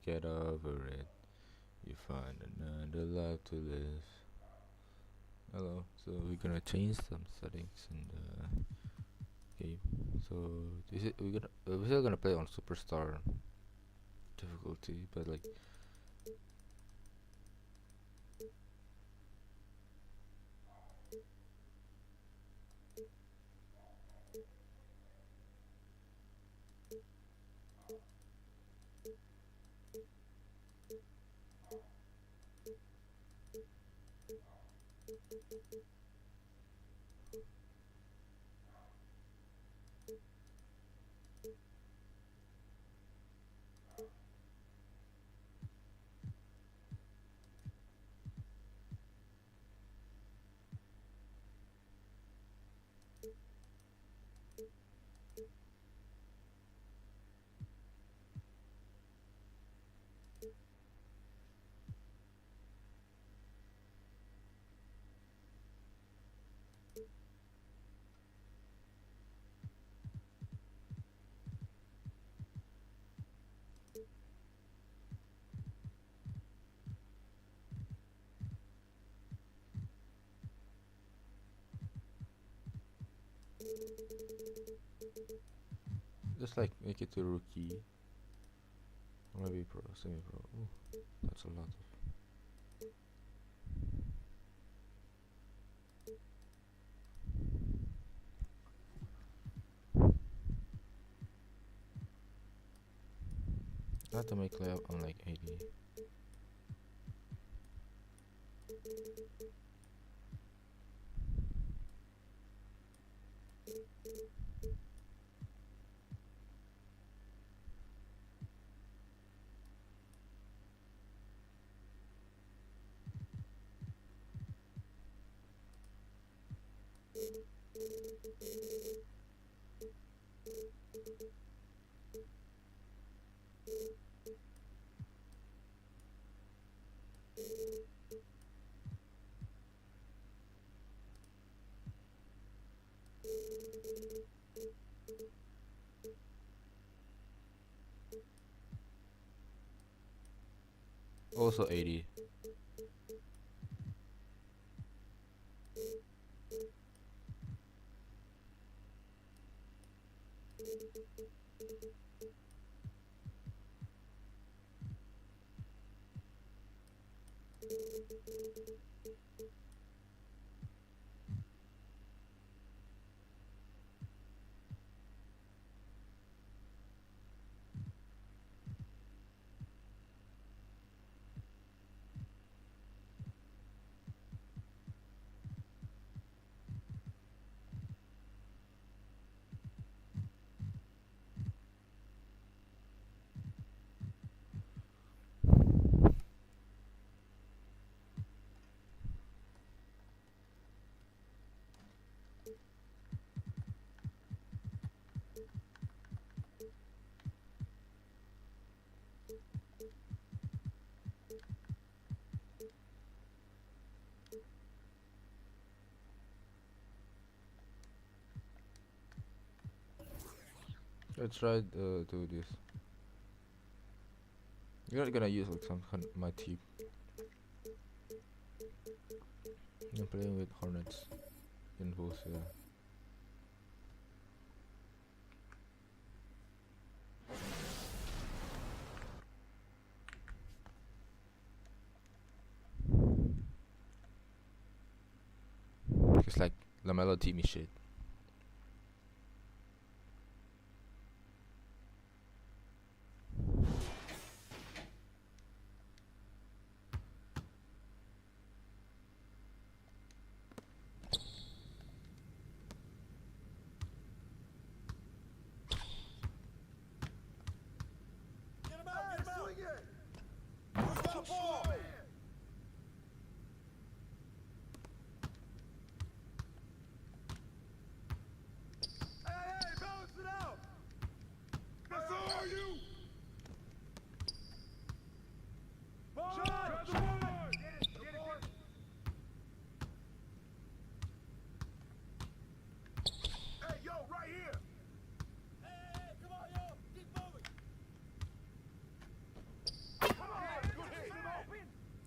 get over it. You find another life to live. Hello. So we're gonna change some settings in the game. So we're still gonna play on superstar difficulty, but like just like make it to rookie, or maybe pro, semi pro. Ooh, that's a lot of. I have to make layup on like 80. Also 80. Let's try do this. You're not gonna use like some kind of my team. I'm playing with Hornets in both. It's like LaMelo team is shit.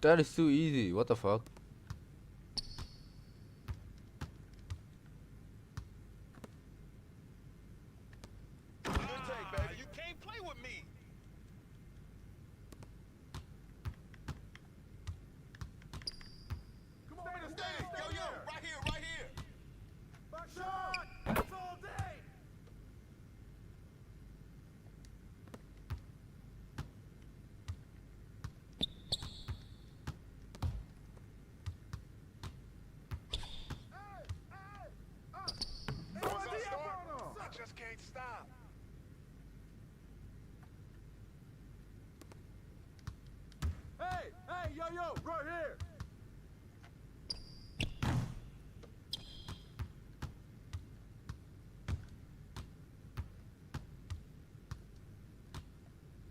That is too easy. What the fuck? Baby, you can't play with me. Come on, stay. Yo, right here, right here. Back shot. That's all day. I just can't stop. Hey, yo, right here.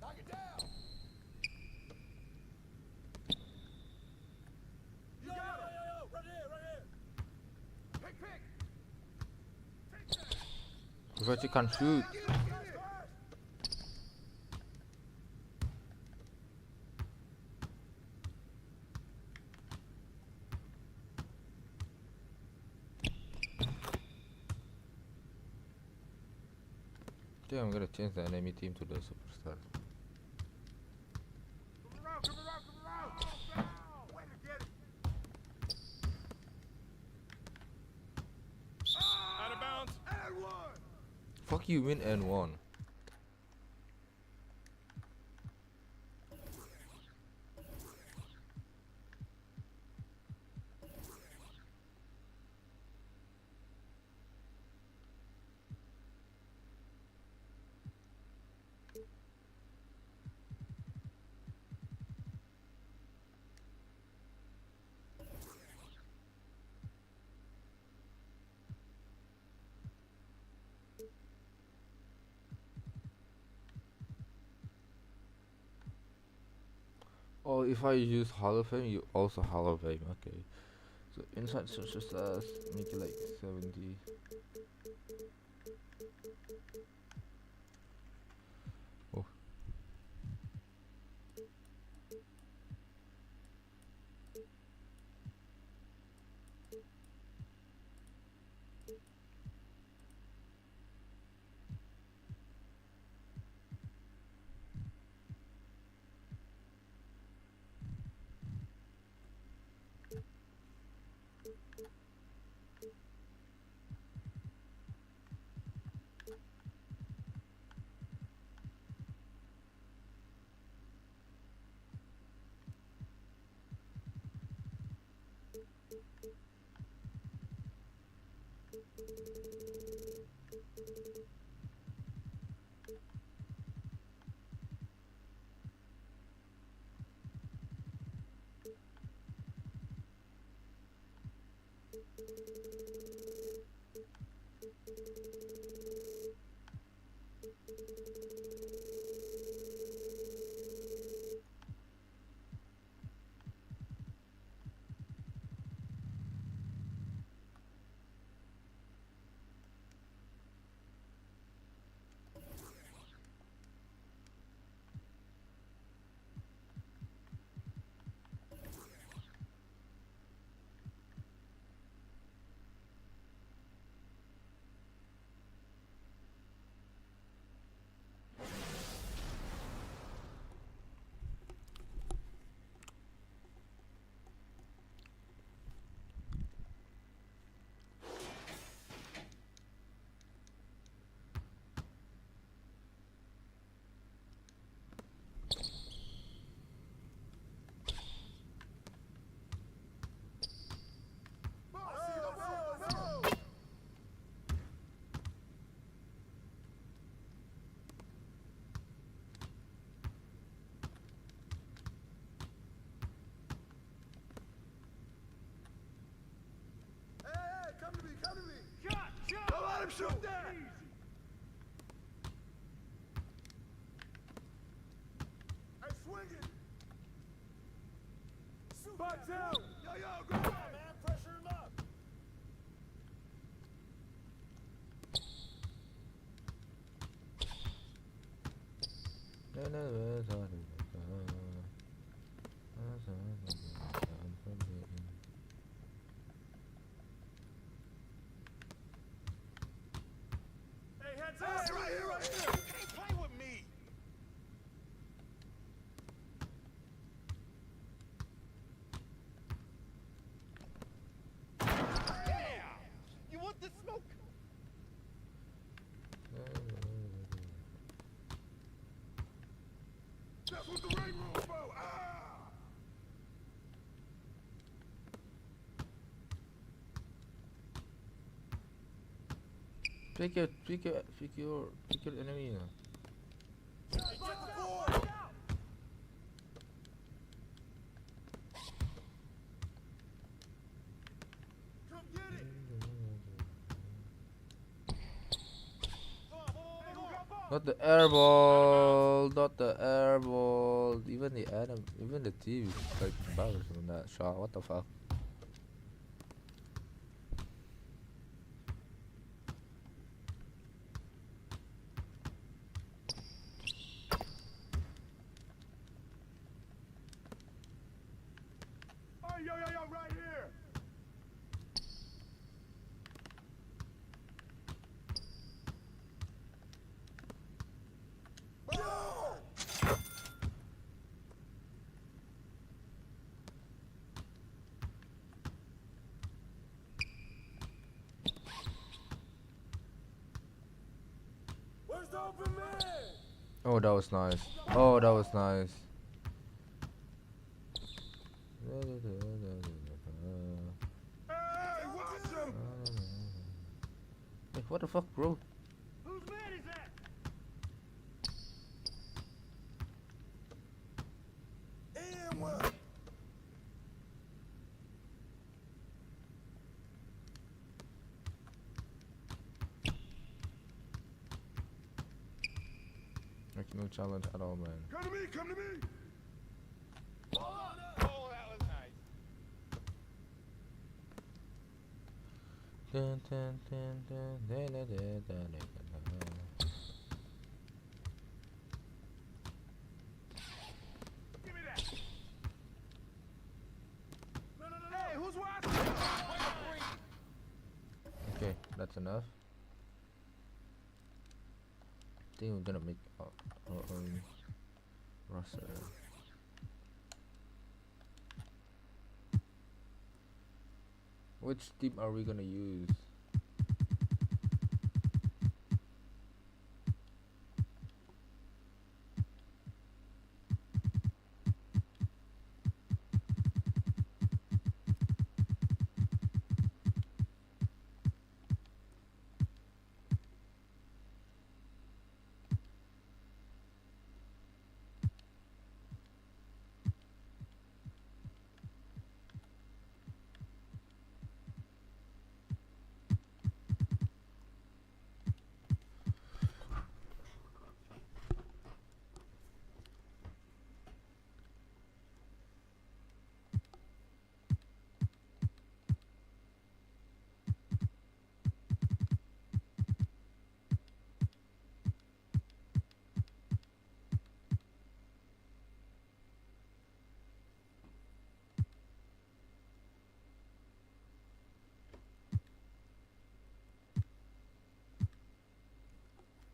Knock it down. Yo, right here. Pick. But you can't shoot. Yeah, I'm gonna change the enemy team to the superstars. Come around. Way to get it. Out of bounds. And one. Fuck you, win and one. Oh, if I use Hall of Fame, you also Hall of Fame. Okay. So inside superstars, make it like 70. Oh. Come to me. Shot. Don't let him shoot that. Hey, swing it. Box out. Yo, go on, man. Pressure him up. That's what the ring room for. Ah! Pick your enemy now. Get the board. Come get it. Not the airball, not the airball. Even the Adam, even the TV is like embarrassed from that shot. What the fuck? Oh, yo, right here. Yo! Where's the open man? Oh, that was nice. Oh, that was nice. Hey, watch him. Hey, what the fuck, bro? Whose man is that? And what? Like no challenge at all, man. Come to me, come to me. Oh, that was nice. Dun, dun, dun, dun, dun, dun, dun, dun, dun, dun. Give me that. No. Hey, who's watching? Okay, that's enough. I think we're gonna make our own roster. Which team are we gonna use?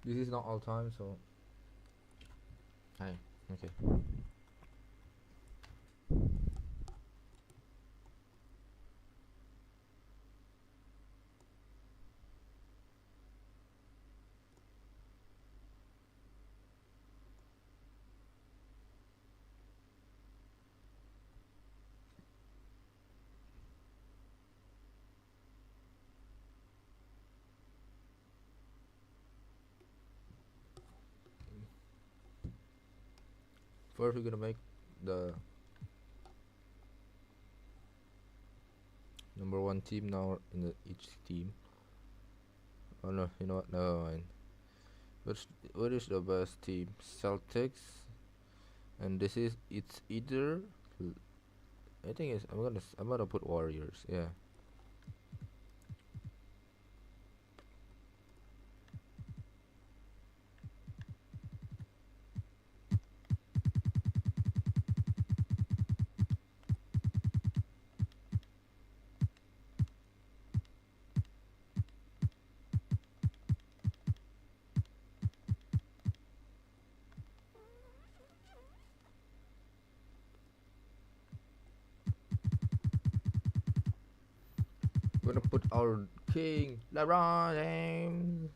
This is not all time, so. Hi. Okay. First, we're gonna make the number one team now in each team. Oh no, you know what? Never mind. What is the best team? Celtics, and it's either. I think I'm gonna put Warriors. Yeah. We're gonna put our king LeBron James.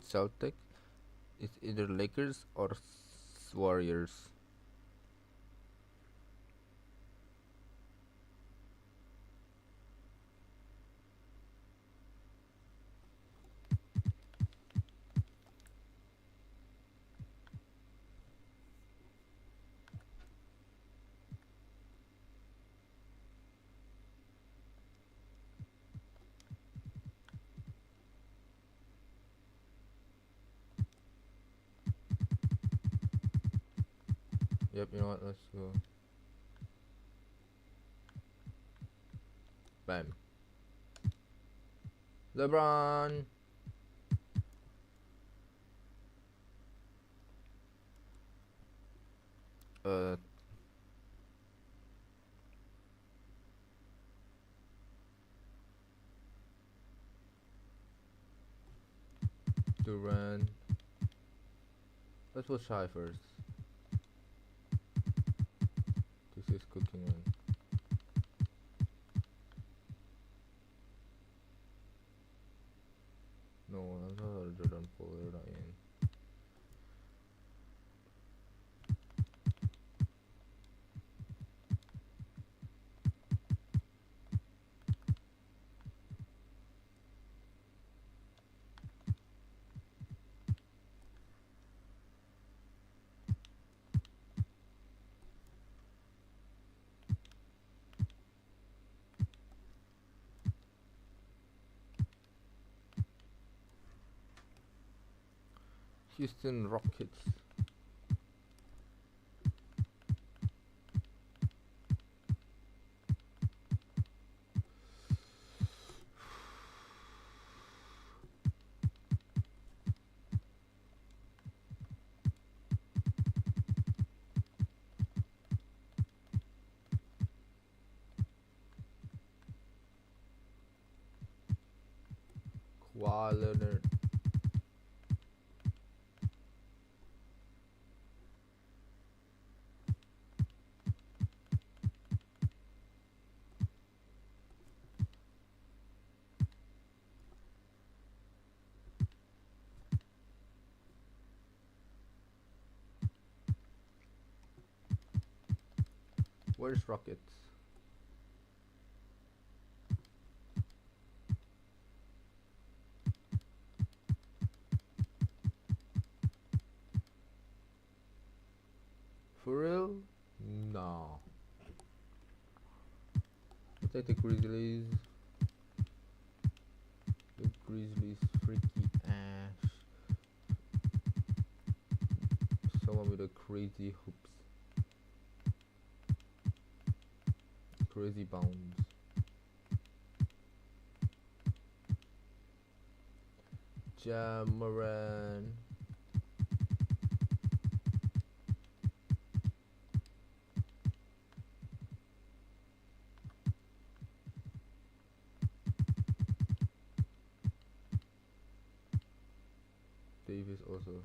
Celtic. It's either Lakers or Warriors. Yep, you know what? Let's go. Bam. LeBron. Uh, Durant. Let's put Shy first. This is cooking on. No, I'm not Jordan Poole. They're not in. Houston Rockets. Kawhi Leonard. Where's Rockets? For real? No. I'll take the Grizzlies. The Grizzlies freaky ass. Someone with a crazy hoops. Crazy bounds. Ja Morant. Davis also.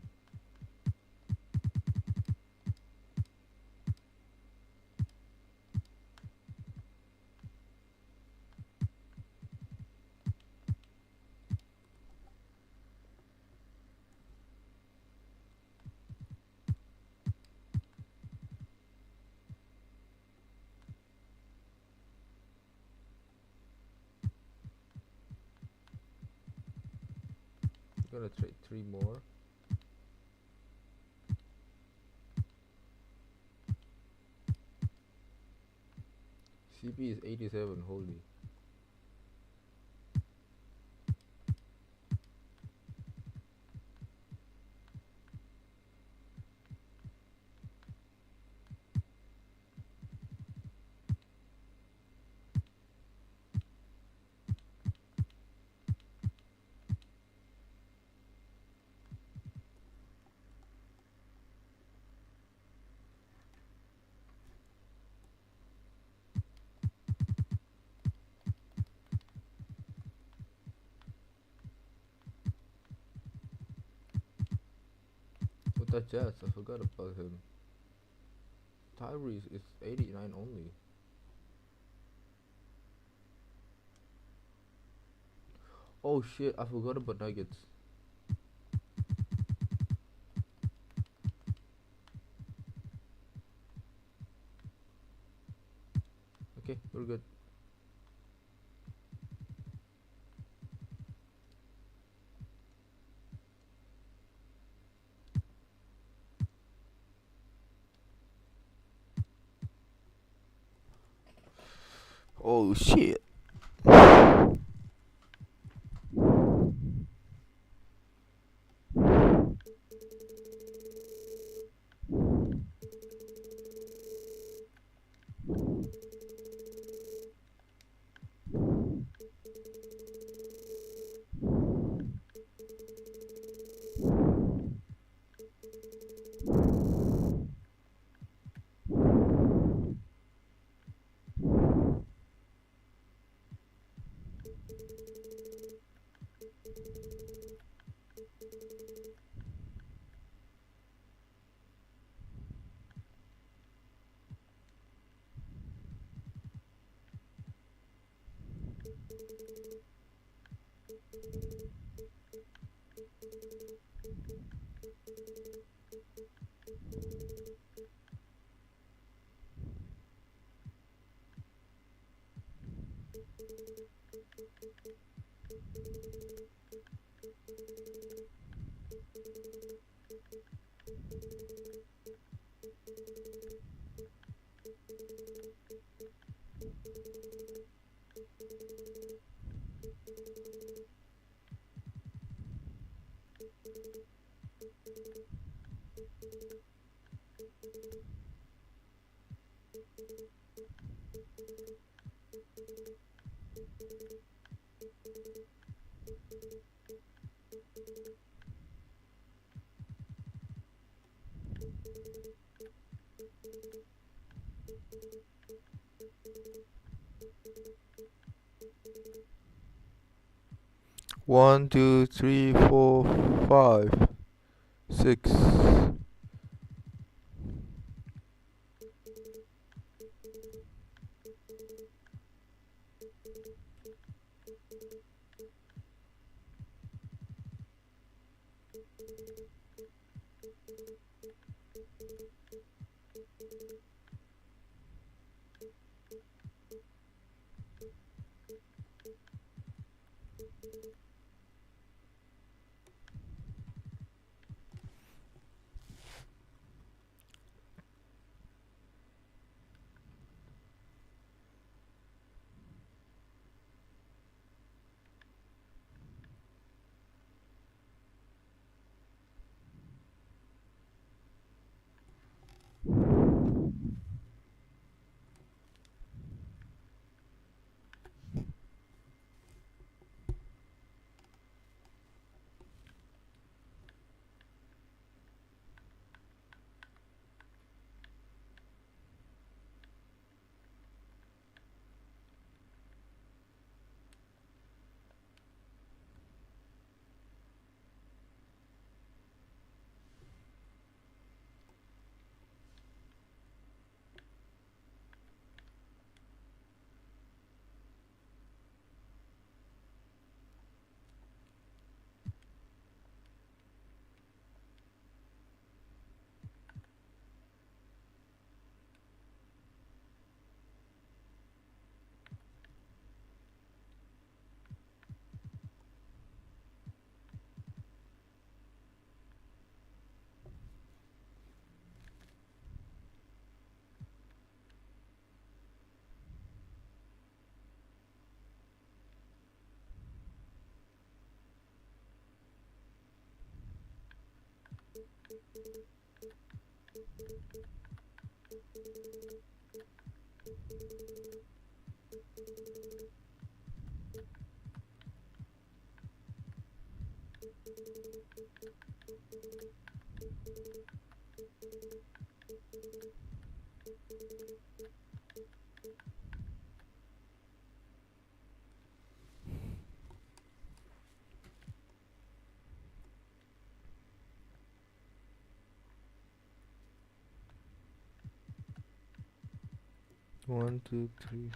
Gonna trade 3 more. CP is 87, holy. With the Jets, I forgot about him. Tyrese is 89 only. Oh shit, I forgot about Nuggets. Okay, we're good. Oh shit. 1, 2, 3, 4, 5, 6. 1, 2, 3.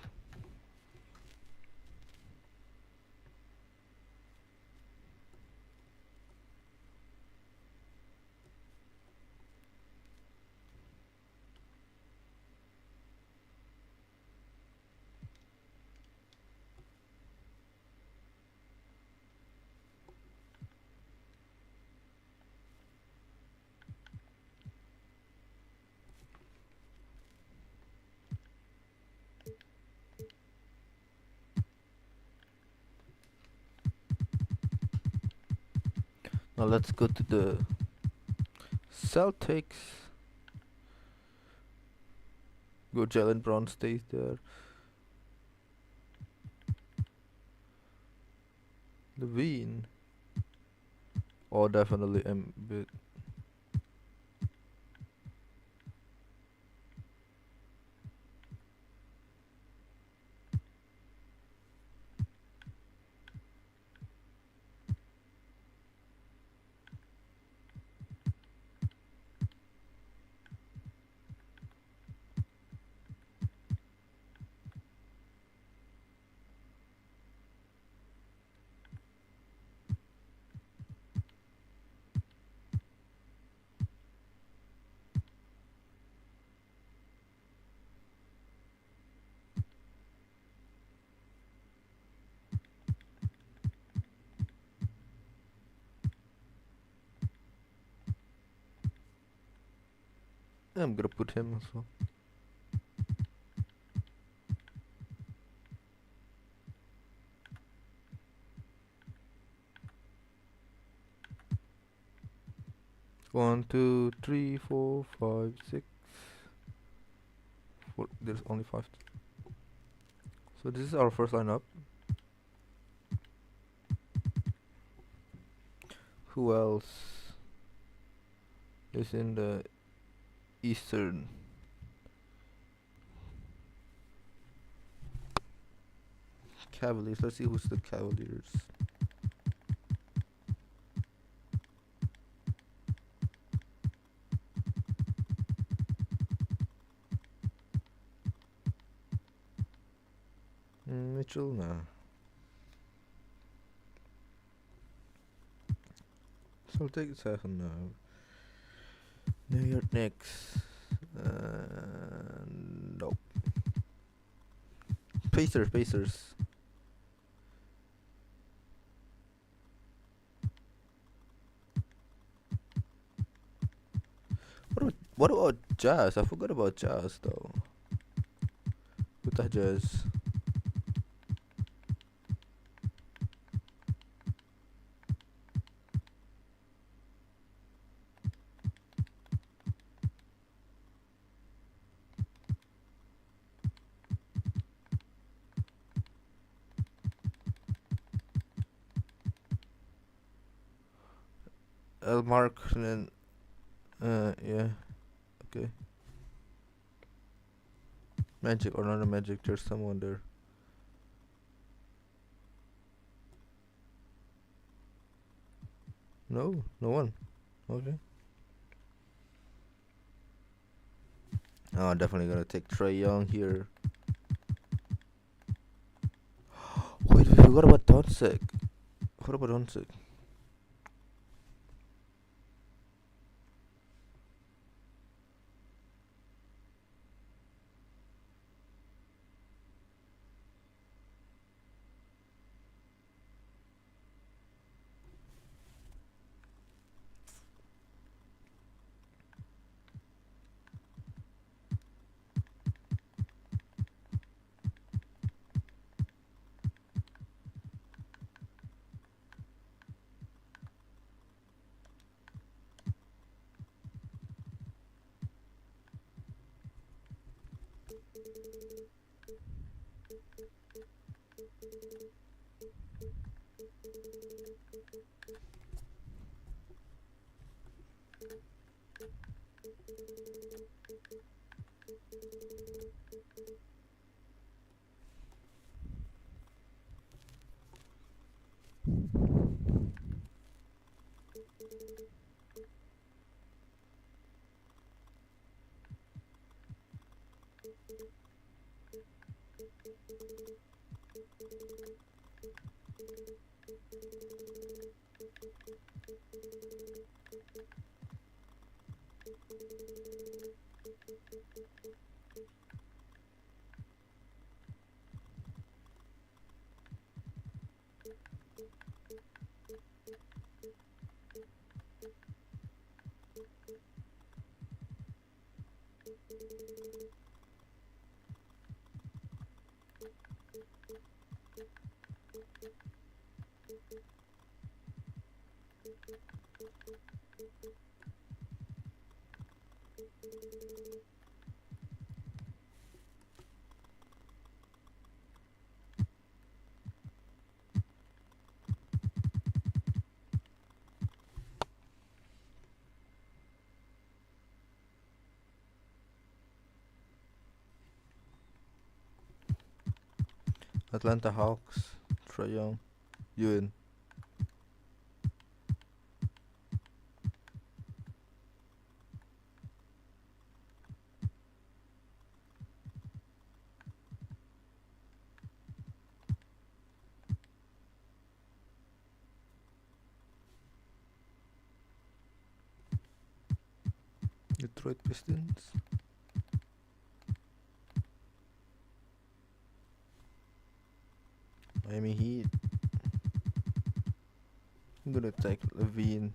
Now let's go to the Celtics. Go Jalen Brown stays there. Levine. Oh, definitely Embiid. I'm gonna put him as well. One, two, three, four, five, six. Four. There's only five. So this is our first lineup. Who else is in the Eastern? Cavaliers. Let's see who's the Cavaliers. Mitchell, nah. Celtics have now. New York Knicks. Nope. Pacers. What about Jazz? I forgot about Jazz though. Utah Jazz. Mark and then yeah. Okay. Magic or not a Magic, there's someone there. No one. Okay. Oh, definitely gonna take Trae Young here. Wait, we forgot about Doncic. What about Doncic? Atlanta Hawks, Trae Young, yun. Detroit Pistons. Miami Heat. I'm gonna take Levine.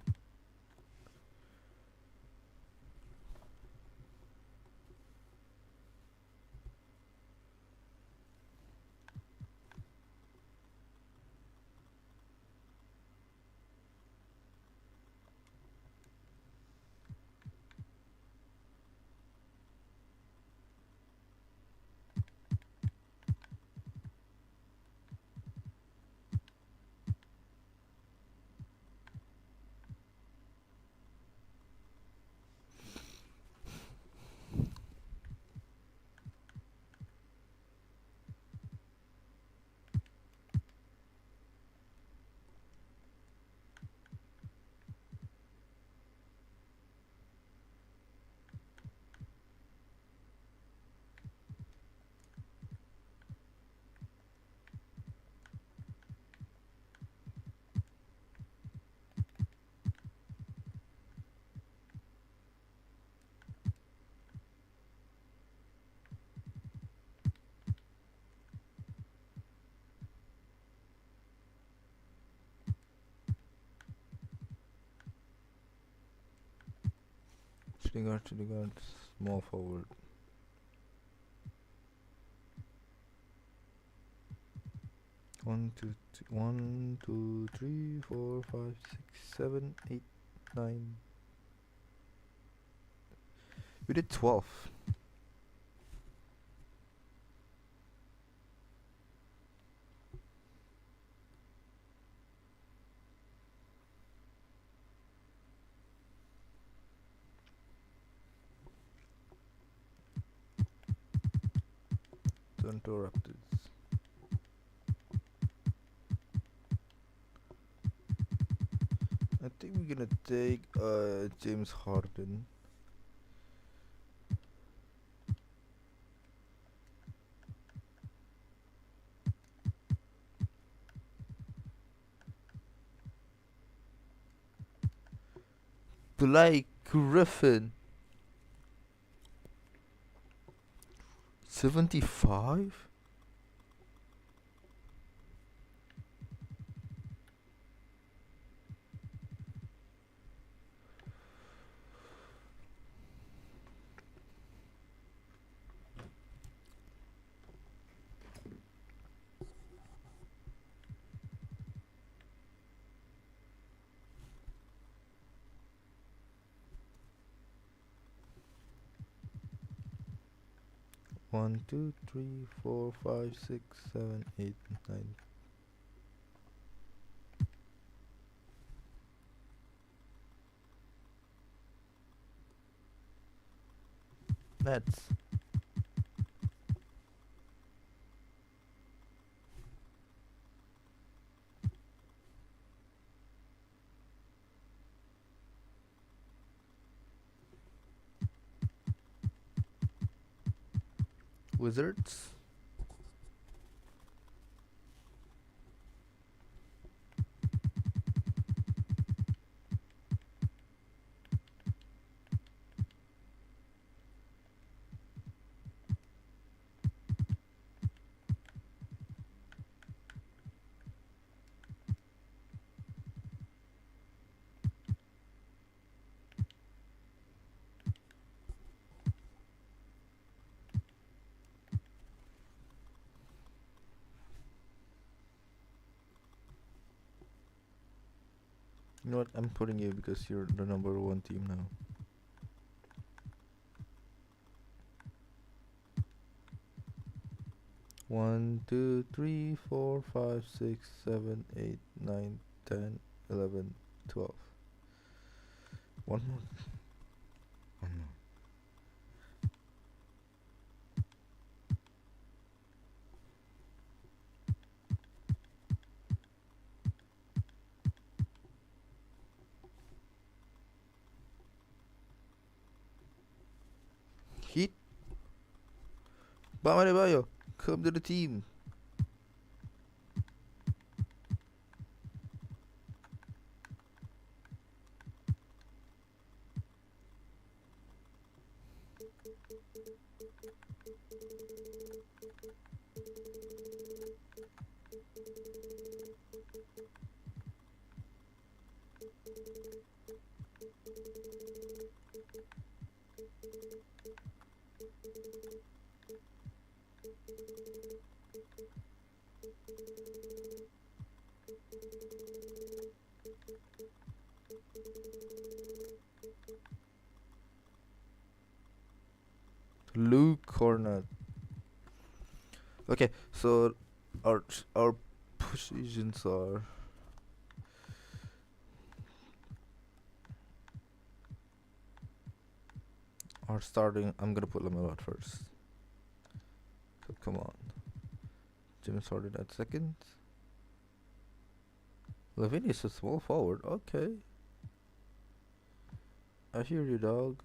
Shooting guard, small forward. One, two, 3, 4, 5, 6, 7, 8, 9. We did 12. Toronto Raptors. I think we're gonna take James Harden. Blake Griffin. 75? One, two, 3, 4, 5, 6, 7, 8, 9. Nets. Wizards. You know what? I'm putting you because you're the number one team now. One, two, three, four, five, 6, 7, 8, 9, 10, 11, 12. One more. One more. Hit. Bama de Bayo, come to the team. Luke Cornett. Okay, so our positions are starting. I'm gonna put Lamelo at first. So come on, Jim started at second. Levine is a small forward. Okay, I hear you, dog.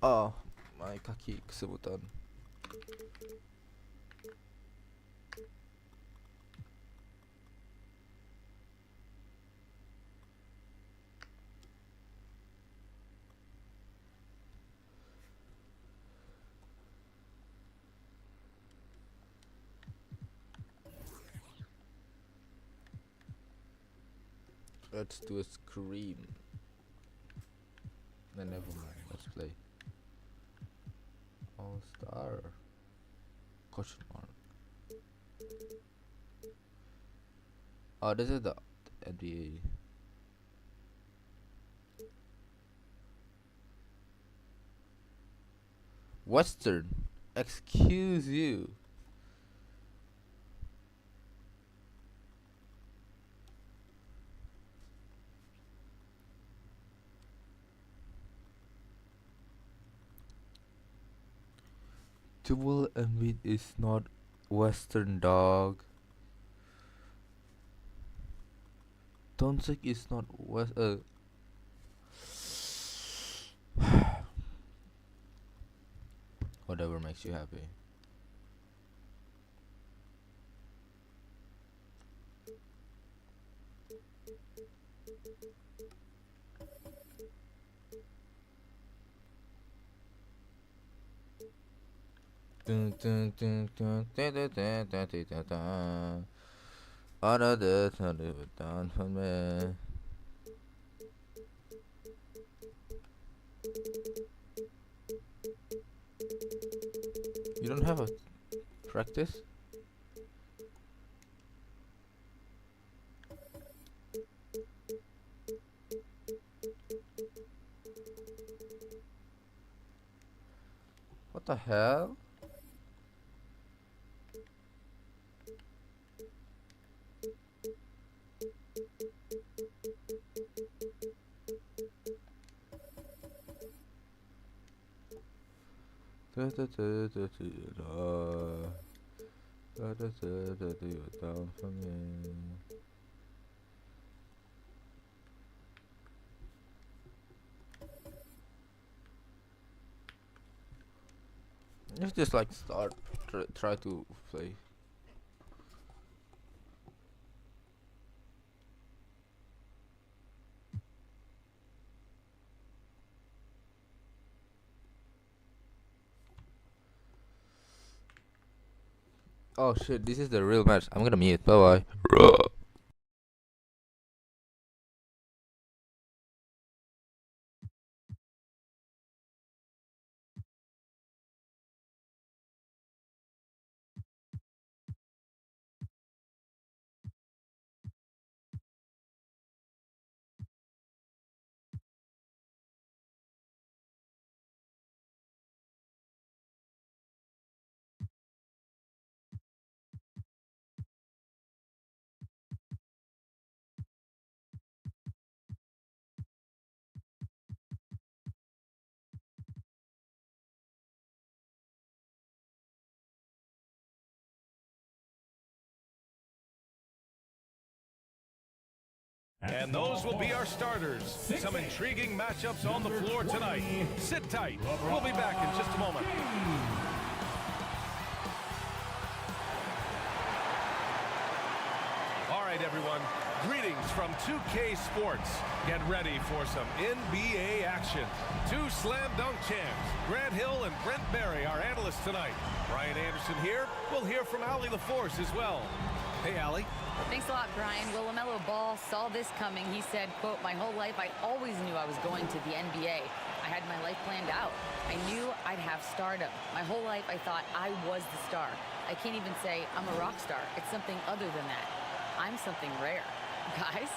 Oh, my kaki kesemutan. Let's do a scream. Then never mind. Let's play. All star. Question mark. Oh, this is the NBA. Western. Excuse you. Joel Embiid is not Western, dog. Doncic is not West. Whatever makes you happy. Dun, dun, dun, dun, da, da, da, da, da, da, da. All of this I do it down for me. You don't have a practice? What the hell? Da da da da da da da da da da you're down for me. Let's just like start try to play. Oh shit, this is the real match. I'm gonna mute. Bye bye. And those will be our starters. Some intriguing matchups on the floor tonight. Sit tight. We'll be back in just a moment. All right, everyone. Greetings from 2K Sports. Get ready for some NBA action. Two slam dunk champs, Grant Hill and Brent Barry, our analysts tonight. Brian Anderson here. We'll hear from Allie LaForce as well. Hey, Allie. Thanks a lot, Brian. Well, LaMelo Ball saw this coming. He said, quote, "My whole life I always knew I was going to the NBA. I had my life planned out. I knew I'd have stardom. My whole life I thought I was the star. I can't even say I'm a rock star. It's something other than that. I'm something rare." Guys?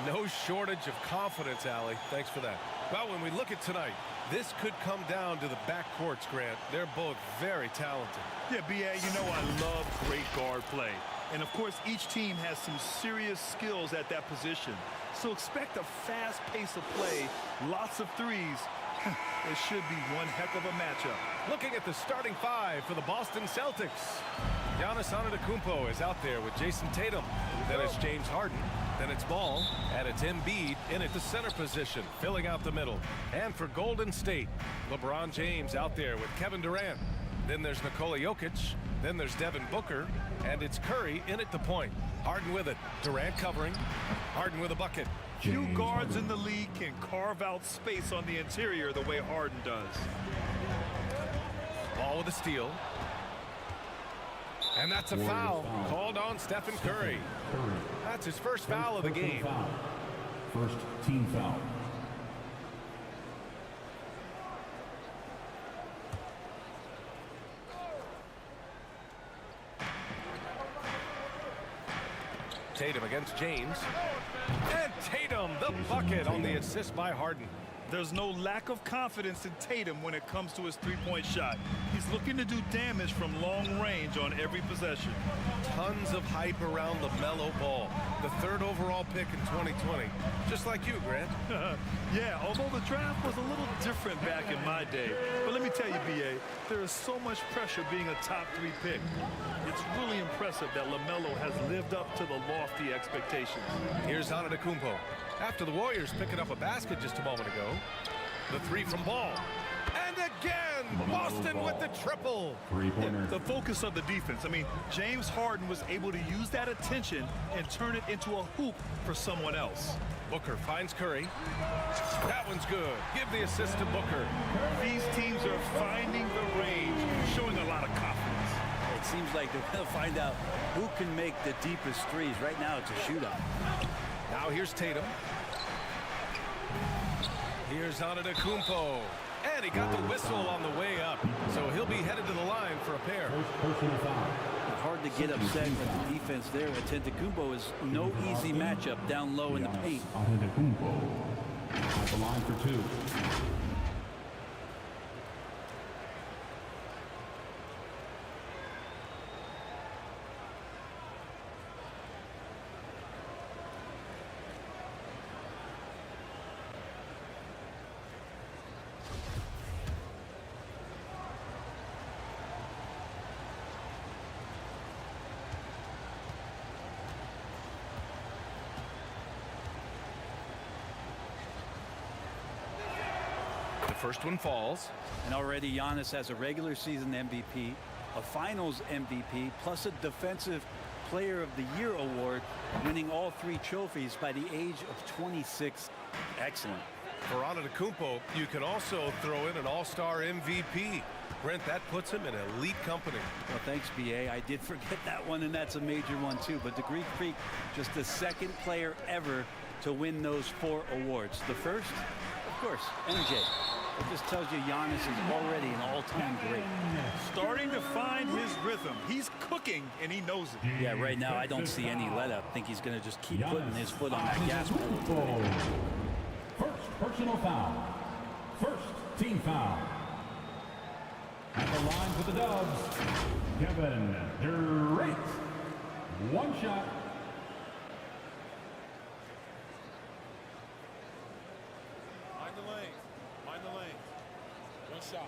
No shortage of confidence, Allie. Thanks for that. Well, when we look at tonight, this could come down to the backcourts, Grant. They're both very talented. Yeah, B.A., you know I love great guard play. And, of course, each team has some serious skills at that position. So expect a fast pace of play, lots of threes. It should be one heck of a matchup. Looking at the starting five for the Boston Celtics. Giannis Antetokounmpo is out there with Jason Tatum. Then it's James Harden. Then it's Ball. And it's Embiid in at the center position, filling out the middle. And for Golden State, LeBron James out there with Kevin Durant. Then there's Nikola Jokic. Then there's Devin Booker. And it's Curry in at the point. Harden with it. Durant covering. Harden with a bucket. Few guards in the league can carve out space on the interior the way Harden does. Ball with a steal. And that's a foul called on Stephen Curry. That's his first foul of the game. First team foul. Tatum against James. And Tatum, the bucket on the assist by Harden. There's no lack of confidence in Tatum when it comes to his three-point shot. He's looking to do damage from long range on every possession. Tons of hype around LaMelo Ball, the third overall pick in 2020. Just like you, Grant. Yeah, although the draft was a little different back in my day. But let me tell you, B.A., there is so much pressure being a top three pick. It's really impressive that LaMelo has lived up to the lofty expectations. Here's Antetokounmpo. After the Warriors picking up a basket just a moment ago. The three from Ball. And again, Boston with the triple. Three-pointer. The focus of the defense. I mean, James Harden was able to use that attention and turn it into a hoop for someone else. Booker finds Curry. That one's good. Give the assist to Booker. These teams are finding the range, showing a lot of confidence. It seems like they're going to find out who can make the deepest threes. Right now, it's a shootout. Now here's Tatum. Here's Antetokounmpo. And he got the whistle on the way up. So he'll be headed to the line for a pair. Personal foul. Hard to get upset with the defense there. Antetokounmpo is no easy matchup down low in the paint. Antetokounmpo at the line for two. The first one falls. And already Giannis has a regular season MVP, a finals MVP, plus a defensive player of the year award, winning all three trophies by the age of 26. Excellent. For Antetokounmpo, you can also throw in an all-star MVP. Brent, that puts him in elite company. Well, thanks, B.A. I did forget that one, and that's a major one, too. But the Greek Freak, just the second player ever to win those 4 awards. The first, of course, MJ. It just tells you Giannis is already an all-time great. Starting to find his rhythm. He's cooking, and he knows it. Yeah, right now I don't see any let-up. I think he's going to just keep putting his foot on that gas pedal. First personal foul. First team foul. At the line for the Dubs, Kevin Durant. One shot. Mind the lane. Mind the lane. One shot.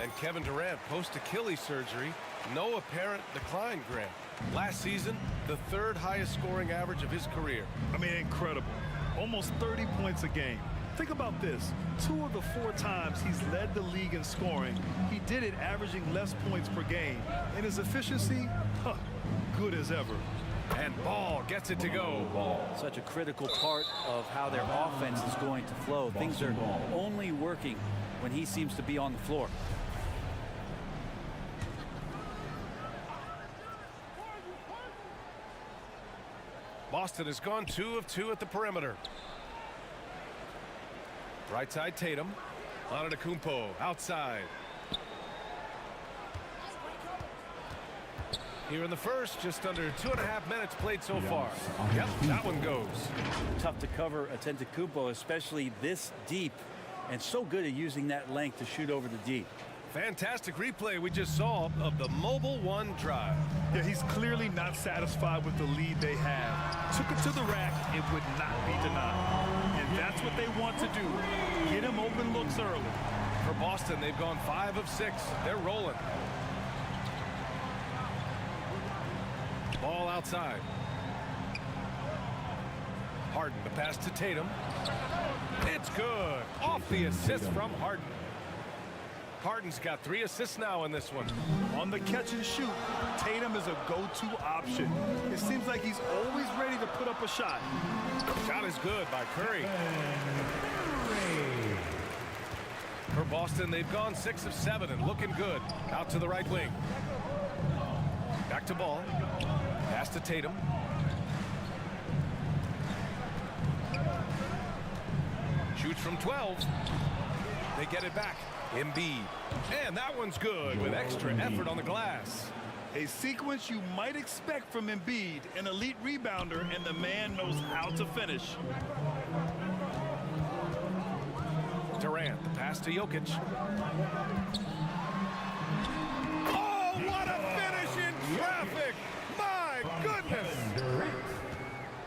And Kevin Durant, post-Achilles surgery, no apparent decline, Grant. Last season, the 3rd highest scoring average of his career. I mean, incredible. Almost 30 points a game. Think about this. 2 of the 4 times he's led the league in scoring, he did it averaging less points per game. And his efficiency, good as ever. And Ball gets it to go. Such a critical part of how their offense is going to flow. Things are only working when he seems to be on the floor. Boston has gone 2 of 2 at the perimeter. Right side Tatum. Antetokounmpo outside. Here in the first, just under 2.5 minutes played so far. Yep, that one goes. Tough to cover Antetokounmpo, especially this deep, and so good at using that length to shoot over the deep. Fantastic replay we just saw of the Mobile One drive. Yeah, he's clearly not satisfied with the lead they have. Took it to the rack, it would not be denied. And that's what they want to do. Get him open looks early. For Boston, they've gone 5 of 6. They're rolling. Ball outside. Harden, the pass to Tatum. It's good. Off the assist from Harden. Harden's got 3 assists now in this one. On the catch and shoot, Tatum is a go-to option. It seems like he's always ready to put up a shot. Shot is good by Curry. For Boston, they've gone 6 of 7 and looking good. Out to the right wing. Back to Ball. Pass to Tatum. Shoots from 12. They get it back. Embiid. And that one's good with extra effort on the glass. A sequence you might expect from Embiid, an elite rebounder, and the man knows how to finish. Durant, the pass to Jokic. Oh, what a finish in traffic! My goodness!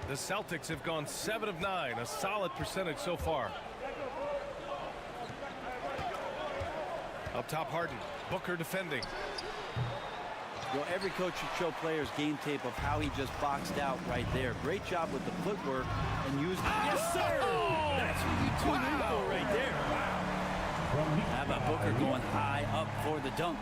The Celtics have gone 7 of 9, a solid percentage so far. Up top, Harden. Booker defending. Well, every coach should show players game tape of how he just boxed out right there. Great job with the footwork and used. Yes, sir! That's what you tune in for right there. Wow. How about Booker going high up for the dunk?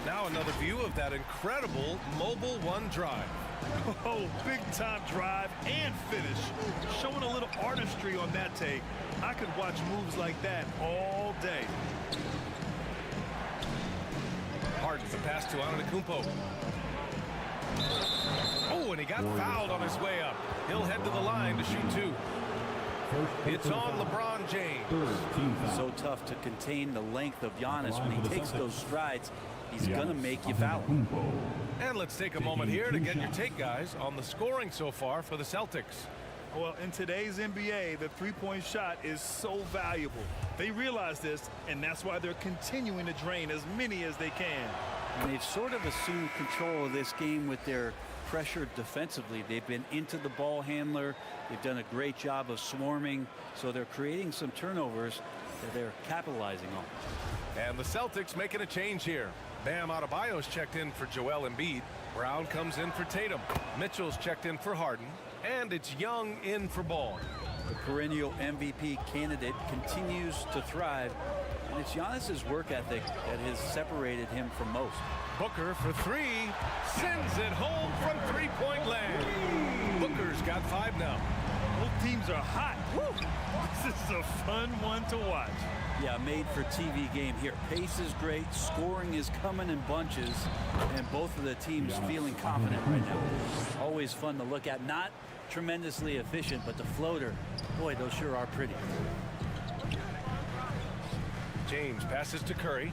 Now another view of that incredible Mobile One drive. Oh, big time drive and finish. Showing a little artistry on that take. I could watch moves like that all day. Harden, the pass to Antetokounmpo. Oh, and he got fouled on his way up. He'll head to the line to shoot 2. It's on LeBron James. So tough to contain the length of Giannis when he takes those strides. He's going to make you foul. And let's take a moment here to get your take, guys, on the scoring so far for the Celtics. Well, in today's NBA, the three-point shot is so valuable. They realize this, and that's why they're continuing to drain as many as they can. And they've sort of assumed control of this game with their pressure defensively. They've been into the ball handler. They've done a great job of swarming, so they're creating some turnovers that they're capitalizing on. And the Celtics making a change here. Bam Adebayo's checked in for Joel Embiid. Brown comes in for Tatum. Mitchell's checked in for Harden. And it's Young in for Ball. The perennial MVP candidate continues to thrive, and it's Giannis's work ethic that has separated him from most. Booker for three, sends it home from three-point land. Booker's got 5 now. Both teams are hot. Woo. This is a fun one to watch. Yeah, made for TV game here. Pace is great, scoring is coming in bunches, and both of the teams feeling confident right now. Always fun to look at. Not tremendously efficient, but the floater, boy, those sure are pretty. James passes to Curry.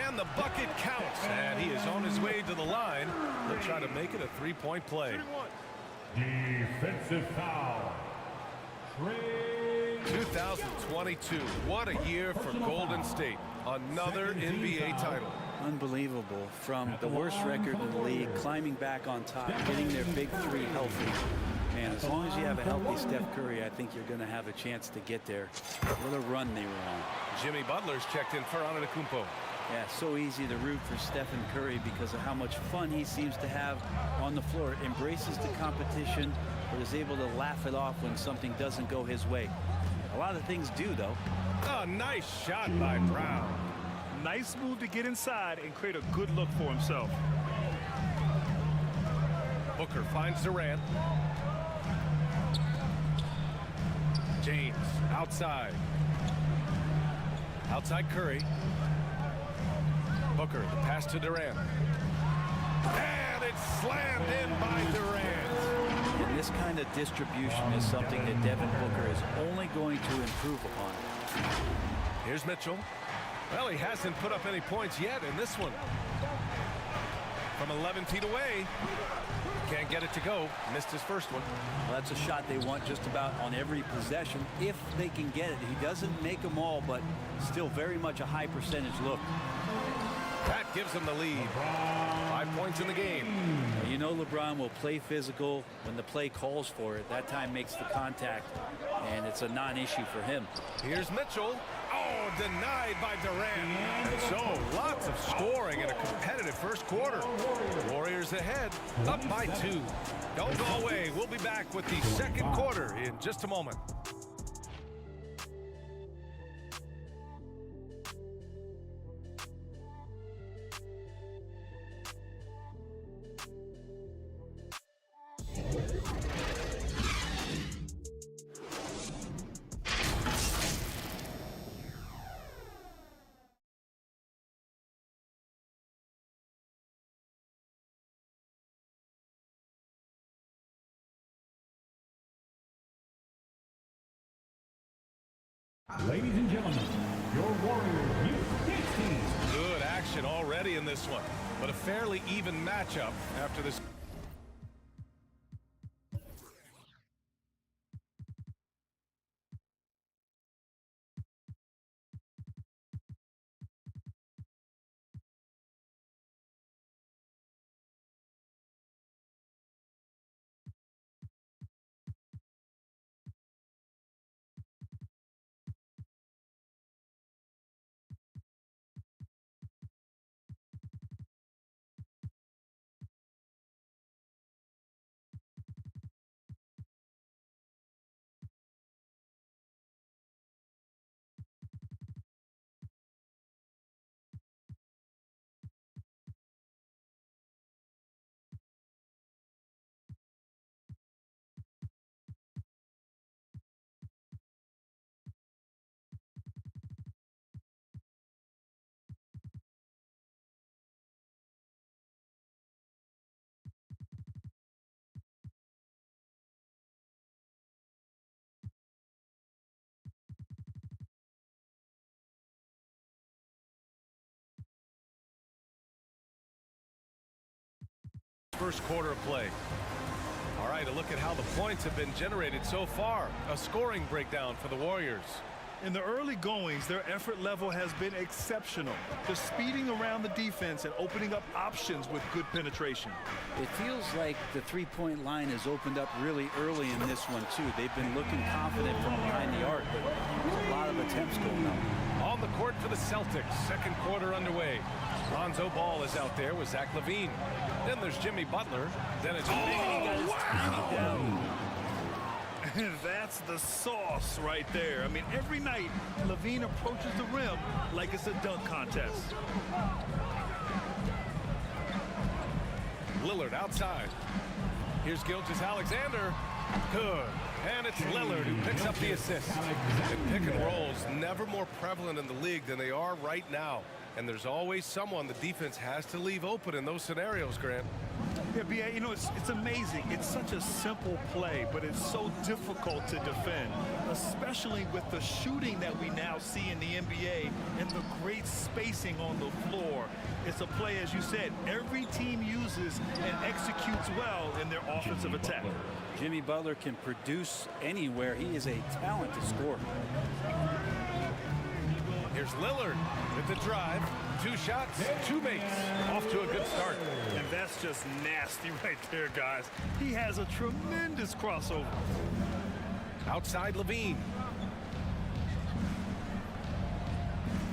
And the bucket counts, and he is on his way to the line. He'll try to make it a three-point play. Defensive foul. 2022, what a year for Golden State. Another NBA title. Unbelievable. From the worst record in the league, climbing back on top, getting their big three healthy. Man, as long as you have a healthy Steph Curry, I think you're going to have a chance to get there. What a run they were on. Jimmy Butler's checked in for Antetokounmpo. Yeah, so easy to root for Stephen Curry because of how much fun he seems to have on the floor. Embraces the competition, but is able to laugh it off when something doesn't go his way. A lot of things do, though. A nice shot by Brown. Nice move to get inside and create a good look for himself. Booker finds Durant. James outside. Outside Curry. Booker, the pass to Durant. And it's slammed in by Durant. And this kind of distribution is something that Devin Booker is only going to improve upon. Here's Mitchell. Well, he hasn't put up any points yet in this one. From 11 feet away. Can't get it to go. Missed his first one. Well, that's a shot they want just about on every possession if they can get it. He doesn't make them all, but still very much a high percentage look. That gives them the lead. 5 points in the game. You know LeBron will play physical when the play calls for it. That time makes the contact, and it's a non-issue for him. Here's Mitchell. Oh, denied by Durant. So lots of scoring in a competitive first quarter. Warriors ahead, up by 2. Don't go away. We'll be back with the second quarter in just a moment. Ladies and gentlemen, your Warriors Youth Dance Team. Good action already in this one, but a fairly even matchup after this. First quarter of play. All right, a look at how the points have been generated so far. A scoring breakdown for the Warriors. In the early goings, their effort level has been exceptional. Just speeding around the defense and opening up options with good penetration. It feels like the three-point line has opened up really early in this one, too. They've been looking confident from behind the arc, but there's a lot of attempts going on. On the court for the Celtics, second quarter underway. Lonzo Ball is out there with Zach LaVine. Then there's Jimmy Butler. Then it's That's the sauce right there. I mean, every night, LaVine approaches the rim like it's a dunk contest. Lillard outside. Here's Gilgeous-Alexander. Good. And it's Lillard who picks up the assist. And pick and rolls never more prevalent in the league than they are right now. And there's always someone the defense has to leave open in those scenarios, Grant. Yeah, B.A., you know, it's amazing. It's such a simple play, but it's so difficult to defend, especially with the shooting that we now see in the NBA and the great spacing on the floor. It's a play, as you said, every team uses and executes well in their offensive attack. Jimmy Butler can produce anywhere. He is a talented scorer. Here's Lillard with the drive. 2 shots, 2 makes. Off to a good start. And that's just nasty right there, guys. He has a tremendous crossover. Outside LaVine.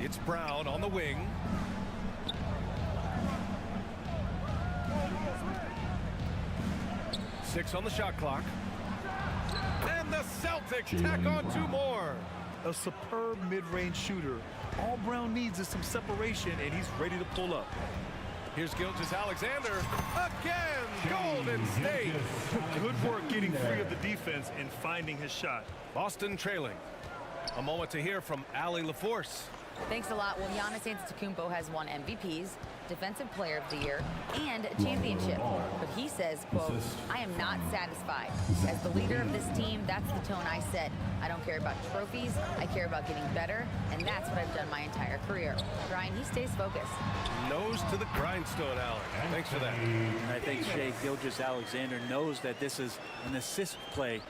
It's Brown on the wing. Six on the shot clock. And the Celtics tack on 2 more. A superb mid-range shooter. All Brown needs is some separation, and he's ready to pull up. Here's Gilgeous-Alexander. Again, Golden State. Good work getting free of the defense and finding his shot. Boston trailing. A moment to hear from Allie LaForce. Thanks a lot. Well, Giannis Antetokounmpo has won MVPs, Defensive Player of the Year, and a championship. But he says, quote, I am not satisfied. As the leader of this team, that's the tone I set. I don't care about trophies. I care about getting better, and that's what I've done my entire career. Brian, he stays focused. Nose to the grindstone, Allie. Thanks for that. And I think Shai Gilgeous-Alexander knows that this is an assist play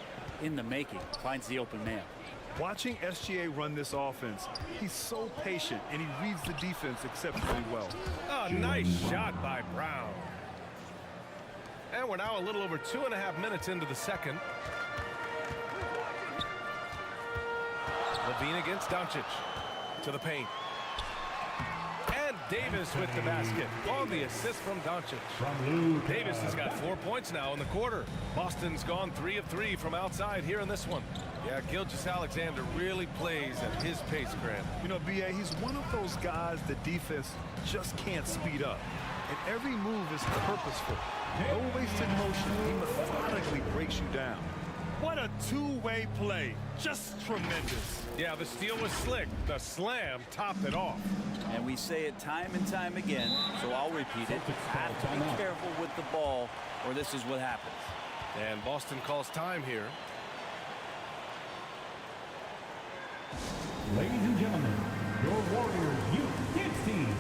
in the making. Finds the open man. Watching SGA run this offense, he's so patient, and he reads the defense exceptionally well. A nice shot by Brown. And we're now a little over 2.5 minutes into the second. LaVine against Doncic. To the paint. And Davis with the basket on the assist from Doncic. Davis has got 4 points now in the quarter. Boston's gone 3 of 3 from outside here in this one. Yeah, Gilgeous-Alexander really plays at his pace, Grant. You know, B.A., he's one of those guys the defense just can't speed up. And every move is purposeful. No wasted motion. He methodically breaks you down. What a two-way play. Just tremendous. Yeah, the steal was slick. The slam topped it off. And we say it time and time again, so I'll repeat it. Have to be careful with the ball, or this is what happens. And Boston calls time here. Ladies and gentlemen, your Warriors Youth Kids team.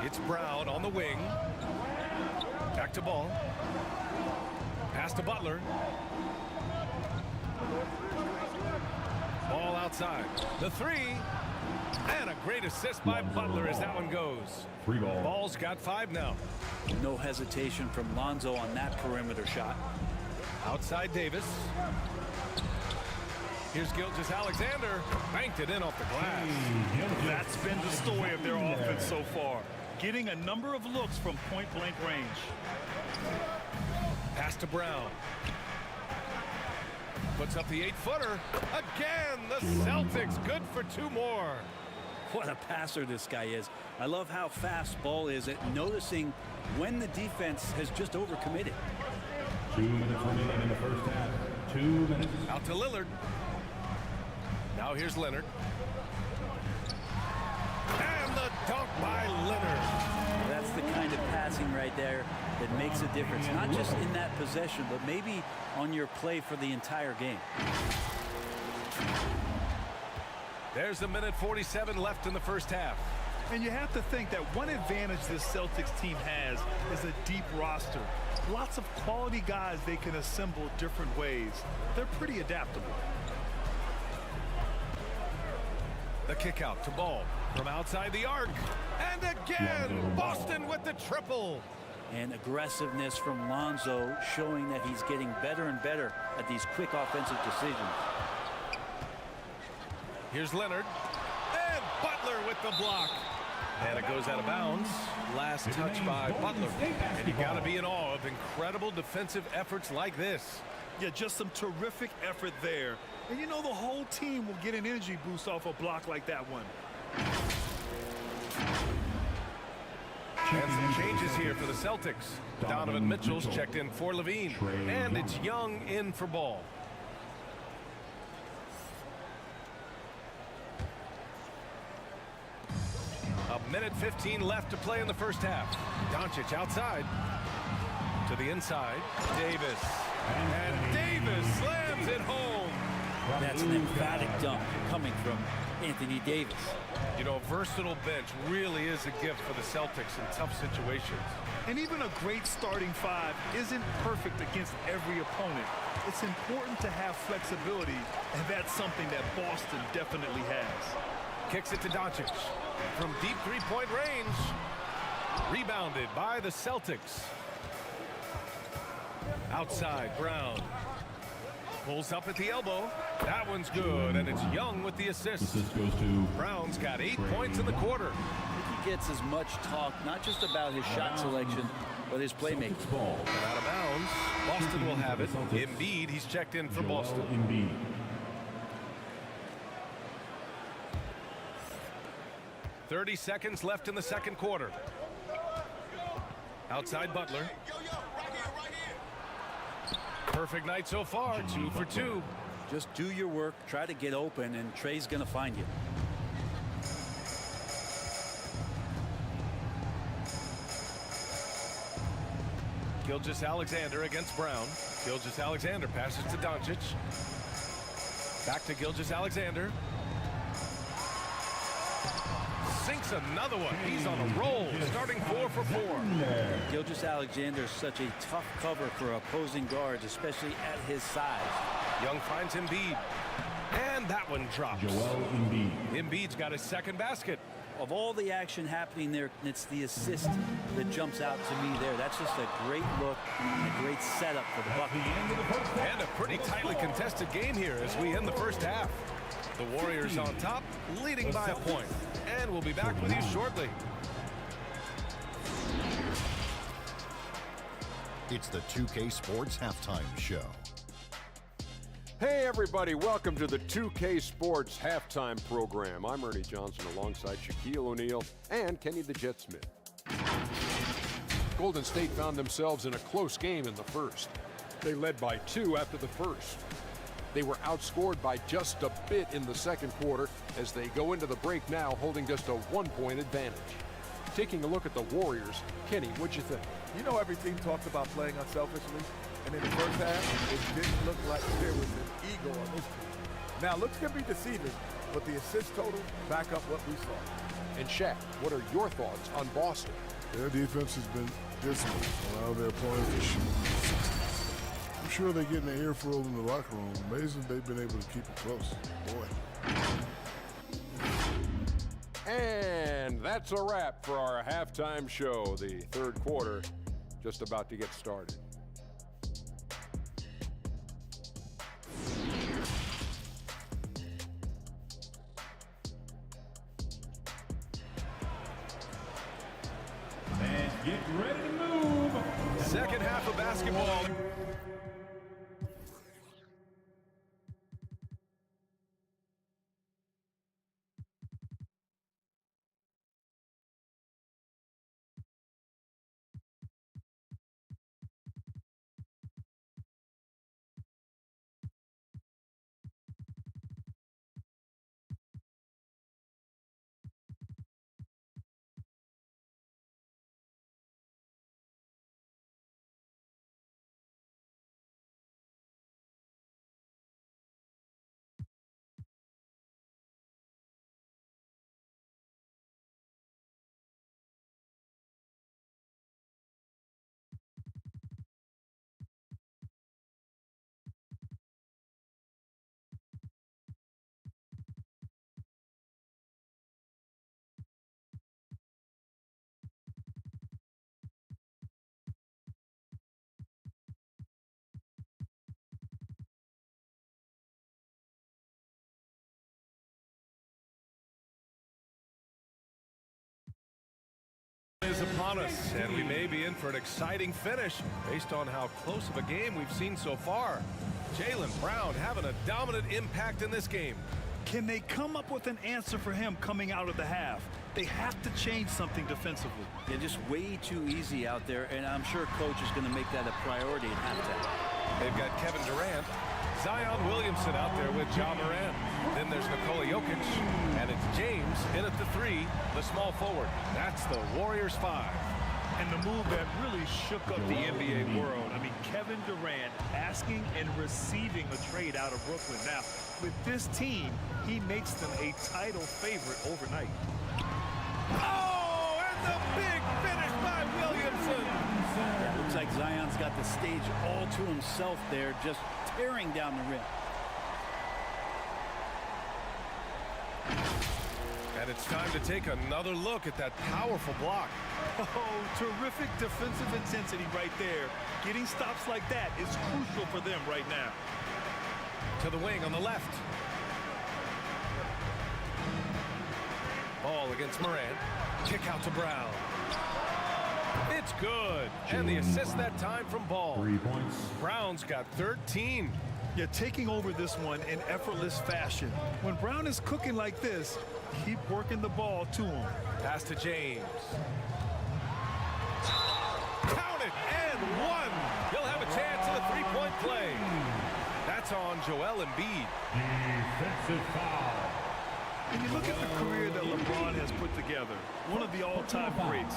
It's Brown on the wing. Back to Ball. Pass to Butler. Ball outside. The 3. And a great assist by Butler as that one goes. Free ball. Ball's got 5 now. No hesitation from Lonzo on that perimeter shot. Outside Davis. Here's Gilgeous-Alexander. Banked it in off the glass. That's been the story of their offense offense so far, getting a number of looks from point-blank range. Pass to Brown. Puts up the 8-footer. Again, the Celtics good for 2 more. What a passer this guy is. I love how fast Ball is at noticing when the defense has just overcommitted. 2 minutes remaining in the first half. 2 minutes. Out to Lillard. Now here's Leonard. And the dunk by Leonard. That's the kind of passing right there that makes a difference. Not just in that possession, but maybe on your play for the entire game. There's a minute 47 left in the first half. And you have to think that one advantage this Celtics team has is a deep roster. Lots of quality guys they can assemble different ways. They're pretty adaptable. The kick out to Ball from outside the arc. And again, Boston with the triple. And aggressiveness from Lonzo showing that he's getting better and better at these quick offensive decisions. Here's Leonard. And Butler with the block. And it goes out of bounds. Last touch by Butler. And you got to be in awe of incredible defensive efforts like this. Yeah, just some terrific effort there. And you know the whole team will get an energy boost off a block like that one. And some changes here for the Celtics. Donovan Mitchell's checked in for Levine. And it's Young in for Ball. A minute 15 left to play in the first half. Doncic outside. To the inside. Davis. And Davis slams it home. That's an emphatic dunk coming from Anthony Davis. You know, a versatile bench really is a gift for the Celtics in tough situations. And even a great starting 5 isn't perfect against every opponent. It's important to have flexibility, and that's something that Boston definitely has. Kicks it to Doncic from deep three-point range. Rebounded by the Celtics. Outside, Brown. Pulls up at the elbow. That one's good, and it's Young with the assist. Assist goes to Brown's got 8 points in the quarter. He gets as much talk, not just about his shot selection, but his playmaking. ball. And out of bounds. Boston will have it. Embiid, he's checked in for Boston. Embiid. 30 seconds left in the second quarter. Outside Butler. Yo, yo, right here. Perfect night so far, 2 for 2. Just do your work, try to get open, and Trey's going to find you. Gilgeous-Alexander against Brown. Gilgeous-Alexander passes to Doncic. Back to Gilgeous-Alexander. Sinks another one. He's on a roll, starting 4 for 4. Gilgeous-Alexander is such a tough cover for opposing guards, especially at his size. Young finds Embiid. And that one drops. Joel Embiid. Embiid's got his second basket. Of all the action happening there, it's the assist that jumps out to me there. That's just a great look and a great setup for the Bucks. And a pretty tightly contested game here as we end the first half. The Warriors on top, leading by a point. And we'll be back with you shortly. It's the 2K Sports Halftime Show. Hey everybody, welcome to the 2K Sports Halftime Program. I'm Ernie Johnson alongside Shaquille O'Neal and Kenny the Jet Smith. Golden State found themselves in a close game in the first. They led by 2 after the first. They were outscored by just a bit in the second quarter as they go into the break now holding just a 1-point advantage. Taking a look at the Warriors, Kenny, what'd you think? You know, every team talks about playing unselfishly, and in the first half, it didn't look like there was an ego on this team. Now, looks can be deceiving, but the assist total back up what we saw. And Shaq, what are your thoughts on Boston? Their defense has been disciplined, allow their opponents to shoot. I'm sure they're getting an earful in the locker room. Amazing they've been able to keep it close. Boy. And that's a wrap for our halftime show. The third quarter just about to get started. Get ready to move. Second half of basketball. Is upon us, and we may be in for an exciting finish based on how close of a game we've seen so far. Jaylen Brown having a dominant impact in this game. Can they come up with an answer for him coming out of the half? They have to change something defensively. They're just way too easy out there, and I'm sure coach is going to make that a priority at halftime. They've got Kevin Durant, Zion Williamson out there with Ja Morant. Then there's Nikola Jokic, and it's James in at the 3, the small forward. That's the Warriors 5. And the move that really shook up the NBA world. I mean, Kevin Durant asking and receiving a trade out of Brooklyn. Now, with this team, he makes them a title favorite overnight. Oh, and the big finish by Williamson. Yeah, looks like Zion's got the stage all to himself there, just tearing down the rim. And it's time to take another look at that powerful block. Oh, terrific defensive intensity right there. Getting stops like that is crucial for them right now. To the wing on the left. Ball against Morant. Kick out to Brown. It's good. And the assist that time from Ball. 3 points. Brown's got 13. Yeah, taking over this one in effortless fashion. When Brown is cooking like this, keep working the ball to him. Pass to James. Count it and one. He'll have a chance at a three-point play. That's on Joel Embiid. Defensive foul. When you look at the career that LeBron has put together, one of the all-time greats,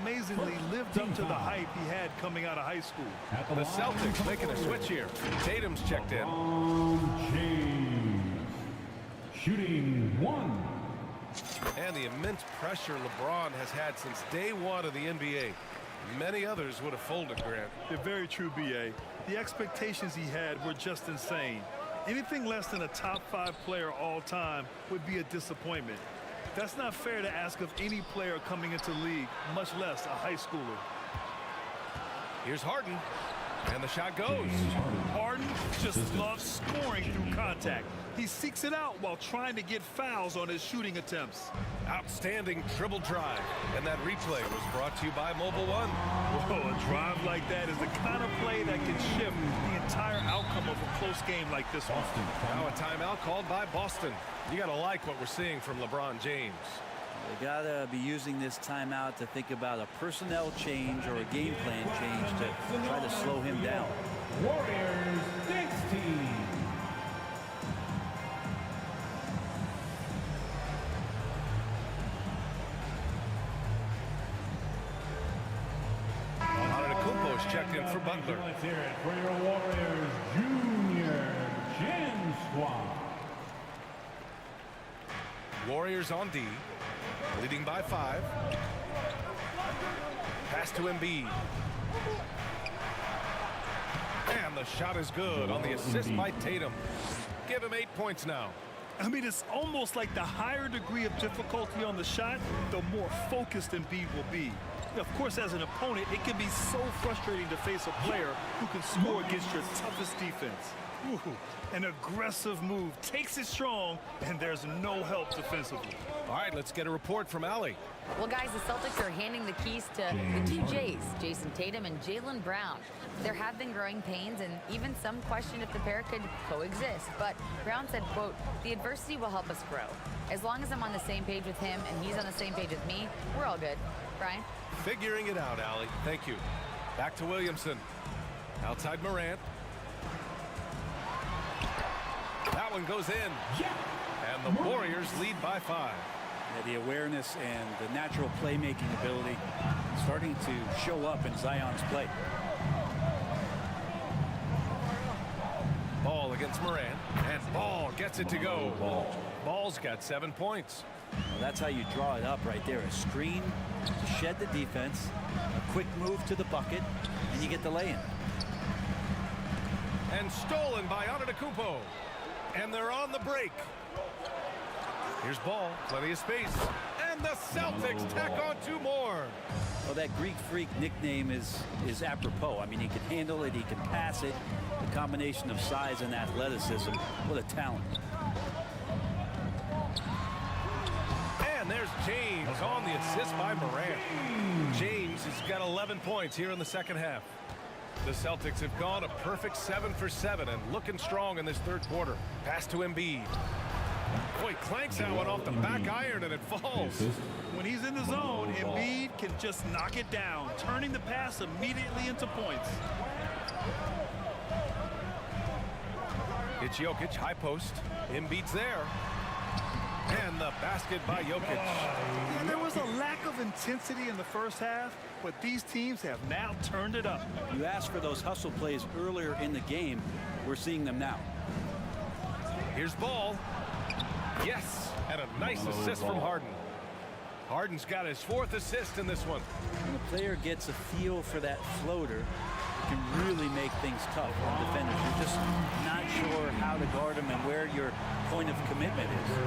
amazingly lived up to the hype he had coming out of high school. The Celtics making a switch here. Tatum's checked in. James. Shooting 1. And the immense pressure LeBron has had since day one of the NBA. Many others would have folded, Grant. They're very true, B.A. The expectations he had were just insane. Anything less than a top 5 player all time would be a disappointment. That's not fair to ask of any player coming into the league, much less a high schooler. Here's Harden. And the shot goes. Harden just loves scoring through contact. He seeks it out while trying to get fouls on his shooting attempts. Outstanding dribble drive. And that replay was brought to you by Mobile One. Whoa, a drive like that is the kind of play that can shift the entire outcome of a close game like this one. Now a timeout called by Boston. You got to like what we're seeing from LeBron James. They got to be using this timeout to think about a personnel change or a game plan change to try to slow him down. Warriors 16. Antetokounmpo is checked in for Butler. Let's hear it for your Warriors Junior Gym Squad. Warriors on D, leading by 5. Pass to Embiid. And the shot is good on the assist by Tatum. Give him 8 points now. I mean, it's almost like the higher degree of difficulty on the shot, the more focused Embiid will be. Of course, as an opponent, it can be so frustrating to face a player who can score against your toughest defense. Ooh, an aggressive move, takes it strong, and there's no help defensively. All right, let's get a report from Allie. Well, guys, the Celtics are handing the keys to the two J's, Jason Tatum and Jaylen Brown. There have been growing pains, and even some question if the pair could coexist. But Brown said, quote, "The adversity will help us grow. As long as I'm on the same page with him and he's on the same page with me, we're all good." Brian? Figuring it out, Allie. Thank you. Back to Williamson. Outside Morant. That one goes in. And the Warriors lead by 5. Yeah, the awareness and the natural playmaking ability starting to show up in Zion's play. Ball against Morant, and Ball gets it to go. Ball's got 7 points. Well, that's how you draw it up right there. A screen to shed the defense, a quick move to the bucket, and you get the lay-in. And stolen by Antetokounmpo. And they're on the break. Here's Ball, plenty of space. And the Celtics tack on 2 more. Well, that Greek Freak nickname is apropos. I mean, he can handle it, he can pass it. The combination of size and athleticism, what a talent. And there's James on the assist by Morant. James has got 11 points here in the second half. The Celtics have gone a perfect 7 for 7 and looking strong in this third quarter. Pass to Embiid. Boy, clanks that one off the back iron and it falls. When he's in the zone, Embiid can just knock it down, turning the pass immediately into points. It's Jokic, high post. Embiid's there. And the basket by Jokic. Yeah, there was a lack of intensity in the first half, but these teams have now turned it up. You asked for those hustle plays earlier in the game. We're seeing them now. Here's Ball. Yes, and a nice assist from Harden. Harden's got his 4th assist in this one. When the player gets a feel for that floater, it can really make things tough on defenders. You're just not sure how to guard them and where your point of commitment is.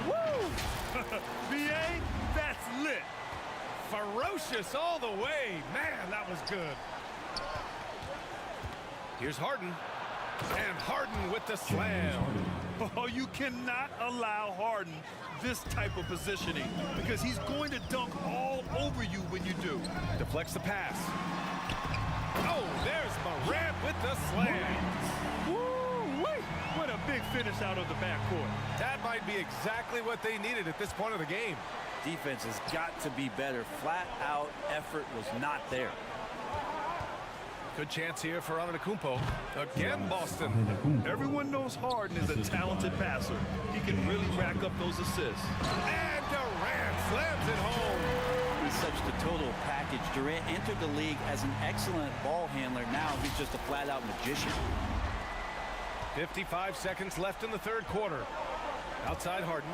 Woo! BA, that's lit. Ferocious all the way. Man, that was good. Here's Harden. And Harden with the slam. Oh, you cannot allow Harden this type of positioning because he's going to dunk all over you when you do. Deflects the pass. Oh, there's Morant with the slam. Woo-wee! What a big finish out of the backcourt. That might be exactly what they needed at this point of the game. Defense has got to be better. Flat out effort was not there. Good chance here for Antetokounmpo. Again, Boston. Everyone knows Harden is a talented passer. He can really rack up those assists. And Durant slams it home. He's such the total package. Durant entered the league as an excellent ball handler. Now he's just a flat-out magician. 55 seconds left in the third quarter. Outside Harden.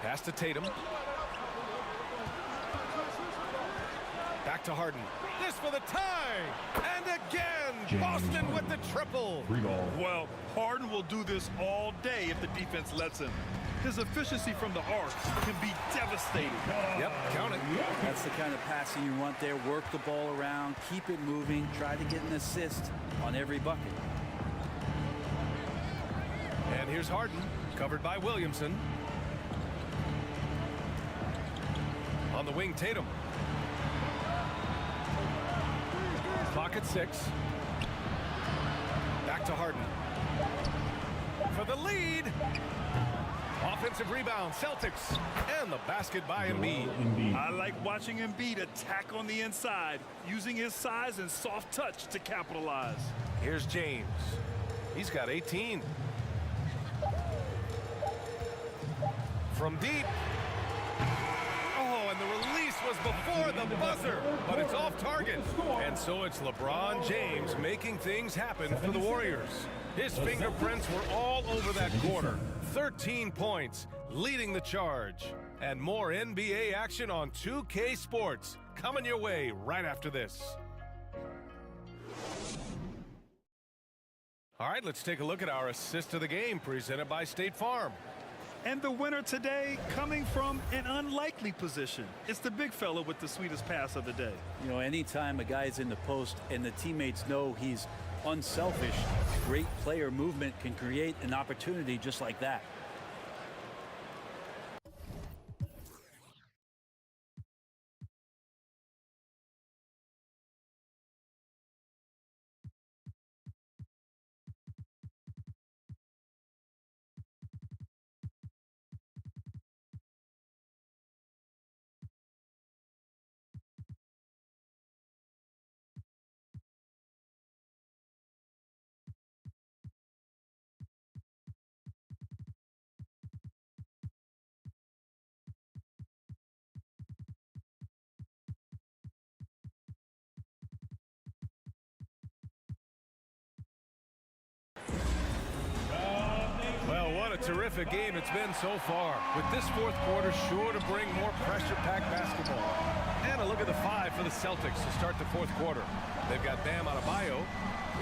Pass to Tatum. Back to Harden. This for the tie. And again, Boston with the triple. Well, Harden will do this all day if the defense lets him. His efficiency from the arc can be devastating. Yep, count it. That's the kind of passing you want there. Work the ball around, keep it moving, try to get an assist on every bucket. And here's Harden, covered by Williamson. On the wing, Tatum. Clock at 6. Back to Harden. For the lead. Offensive rebound, Celtics. And the basket by Embiid. I like watching Embiid attack on the inside, using his size and soft touch to capitalize. Here's James. He's got 18. From deep. Oh, and the release was before the buzzer, but it's off target. And so it's LeBron James making things happen for the Warriors. His fingerprints were all over that quarter. 13 points, leading the charge. And more NBA action on 2K Sports coming your way right after this. All right, let's take a look at our assist of the game presented by State Farm. And the winner today coming from an unlikely position. It's the big fella with the sweetest pass of the day. You know, anytime a guy's in the post and the teammates know he's unselfish, great player movement can create an opportunity just like that. Well, what a terrific game it's been so far. With this fourth quarter sure to bring more pressure-packed basketball. And a look at the five for the Celtics to start the fourth quarter. They've got Bam Adebayo.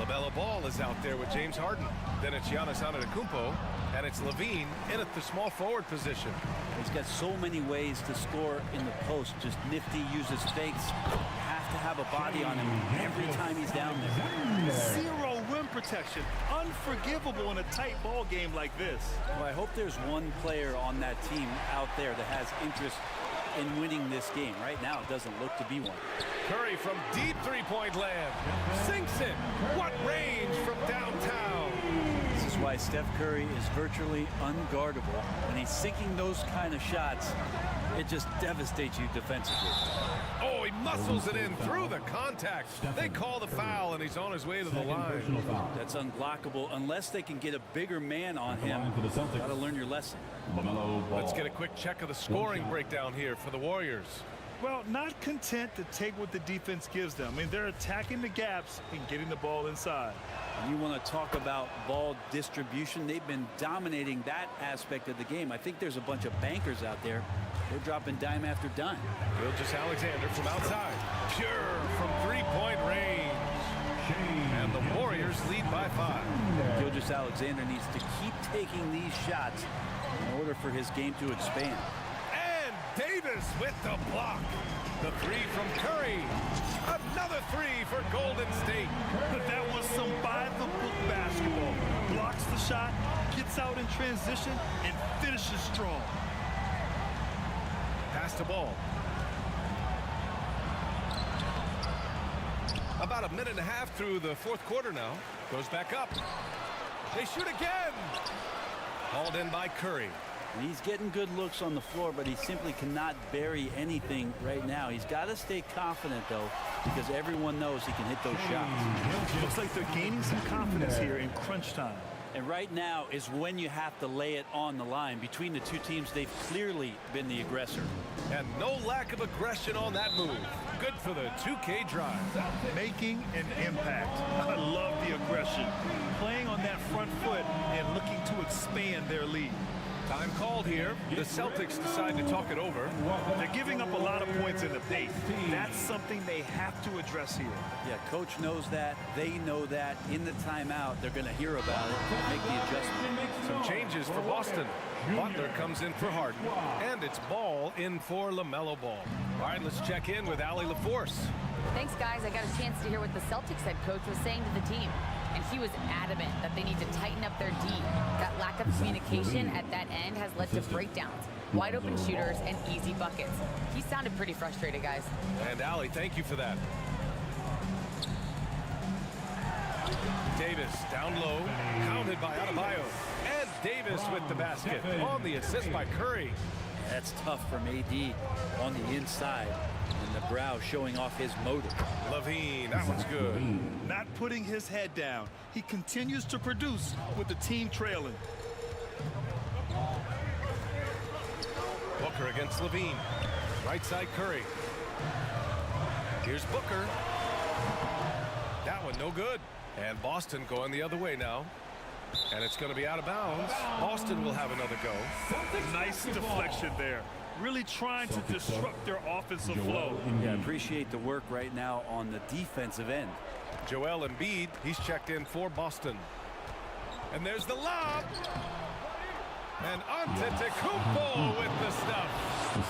LaMelo Ball is out there with James Harden. Then it's Giannis Antetokounmpo. And it's LaVine in at the small forward position. He's got so many ways to score in the post. Just nifty, uses fakes. Have to have a body on him every time he's down there. Zero rim protection. Unforgivable in a tight ball game like this. Well, I hope there's one player on that team out there that has interest in winning this game. Right now, it doesn't look to be one. Curry from deep three-point land. Sinks it. What range from downtown. This is why Steph Curry is virtually unguardable. When he's sinking those kind of shots, it just devastates you defensively. Oh, he muscles it in through the contact. They call the foul, and he's on his way to the line. That's unblockable unless they can get a bigger man on him. Got to learn your lesson. Let's get a quick check of the scoring breakdown here for the Warriors. Well, not content to take what the defense gives them. I mean, they're attacking the gaps and getting the ball inside. You want to talk about ball distribution. They've been dominating that aspect of the game. I think there's a bunch of bankers out there. They're dropping dime after dime. Gilgeous-Alexander from outside. Pure from three-point range. And the Warriors lead by 5. Gilgeous-Alexander needs to keep taking these shots in order for his game to expand. And Davis with the block. The three from Curry. Another three for Golden State. That was some by-the-book basketball. Blocks the shot, gets out in transition, and finishes strong. Pass the ball. About a minute and a half through the fourth quarter now. Goes back up. They shoot again. Hauled in by Curry. He's getting good looks on the floor, but he simply cannot bury anything right now. He's got to stay confident, though, because everyone knows he can hit those shots. Looks like they're gaining some confidence here in crunch time. And right now is when you have to lay it on the line. Between the two teams, they've clearly been the aggressor. And no lack of aggression on that move. Good for the 2K drive. Making an impact. I love the aggression. Playing on that front foot and looking to expand their lead. Time called here. The Celtics decide to talk it over. They're giving up a lot of points in the paint. That's something they have to address here. Yeah, coach knows that. They know that. In the timeout, they're going to hear about it and make the adjustment. Some changes for Boston. Butler comes in for Harden. And it's Ball in for LaMelo Ball. All right, let's check in with Allie LaForce. Thanks, guys. I got a chance to hear what the Celtics head coach was saying to the team. And he was adamant that they need to tighten up their D. That lack of communication at that end has led to breakdowns, wide open shooters, and easy buckets. He sounded pretty frustrated, guys. And Allie, thank you for that. Davis down low, counted by Adebayo. And Davis with the basket on the assist by Curry. That's tough from AD on the inside. And the brow showing off his motive. LaVine, that one's good. Not putting his head down. He continues to produce with the team trailing. Booker against LaVine. Right side Curry. Here's Booker. That one no good. And Boston going the other way now. And it's going to be out of bounds. Boston will have another go. Nice deflection there. Really trying to disrupt their offensive flow. Yeah, appreciate the work right now on the defensive end. Joel Embiid, he's checked in for Boston. And there's the lob. And Antetokounmpo with the stuff.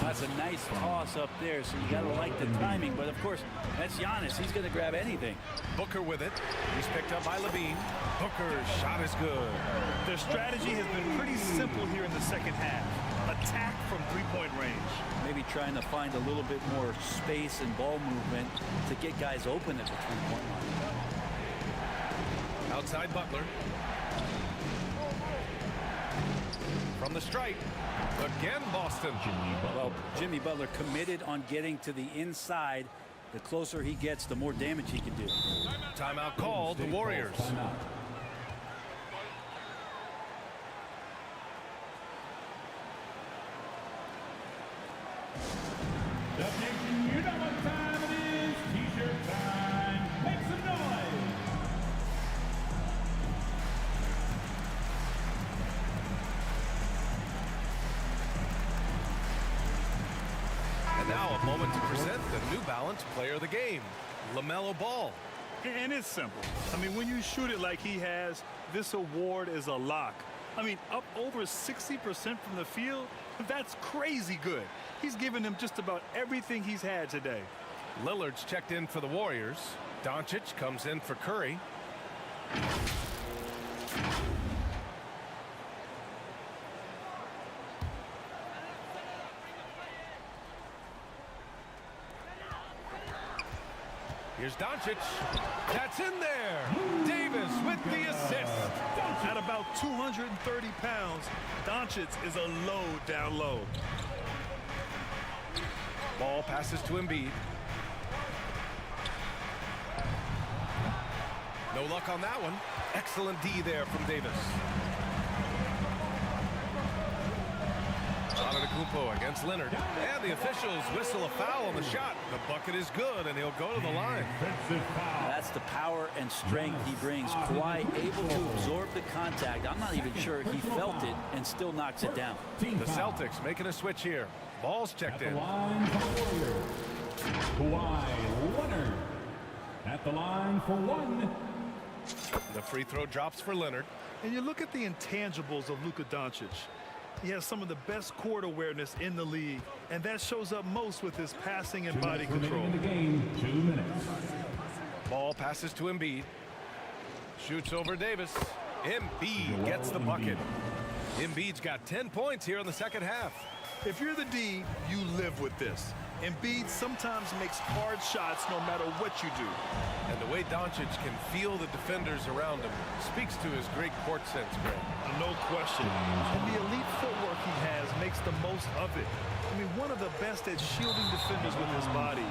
That's a nice toss up there, so you got to like the timing. But, of course, that's Giannis. He's going to grab anything. Booker with it. He's picked up by Levine. Booker's shot is good. Their strategy has been pretty simple here in the second half. Attack from three-point range. Maybe trying to find a little bit more space and ball movement to get guys open at the three-point line. Outside Butler. From the stripe. Again, Boston. Well, Jimmy Butler committed on getting to the inside. The closer he gets, the more damage he can do. Timeout called, the Warriors. You know what time it is. T-shirt time. Make some noise. And now a moment to present the New Balance Player of the Game, LaMelo Ball. And it's simple. I mean, when you shoot it like he has, this award is a lock. I mean, up over 60% from the field, that's crazy good. He's given them just about everything he's had today. Lillard's checked in for the Warriors. Doncic comes in for Curry. Here's Doncic. That's in there. Davis with the assist. At about 230 pounds, Doncic is a load down low. Ball passes to Embiid. No luck on that one. Excellent D there from Davis. Antetokounmpo against Leonard. And the officials whistle a foul on the shot. The bucket is good, and he'll go to the line. That's the power and strength he brings. Kawhi able to absorb the contact. I'm not even sure he felt it and still knocks it down. The Celtics making a switch here. Ball's checked in. Line for Warriors. Kawhi Leonard at the line for one. The free throw drops for Leonard. And you look at the intangibles of Luka Doncic. He has some of the best court awareness in the league, and that shows up most with his passing and body control. In the game, 2 minutes. Ball passes to Embiid. Shoots over Davis. Embiid gets the bucket. Embiid's got 10 points here in the second half. If you're the D, you live with this. Embiid sometimes makes hard shots no matter what you do. And the way Doncic can feel the defenders around him speaks to his great court sense, Greg. No question. And the elite footwork he has makes the most of it. I mean, one of the best at shielding defenders with his body.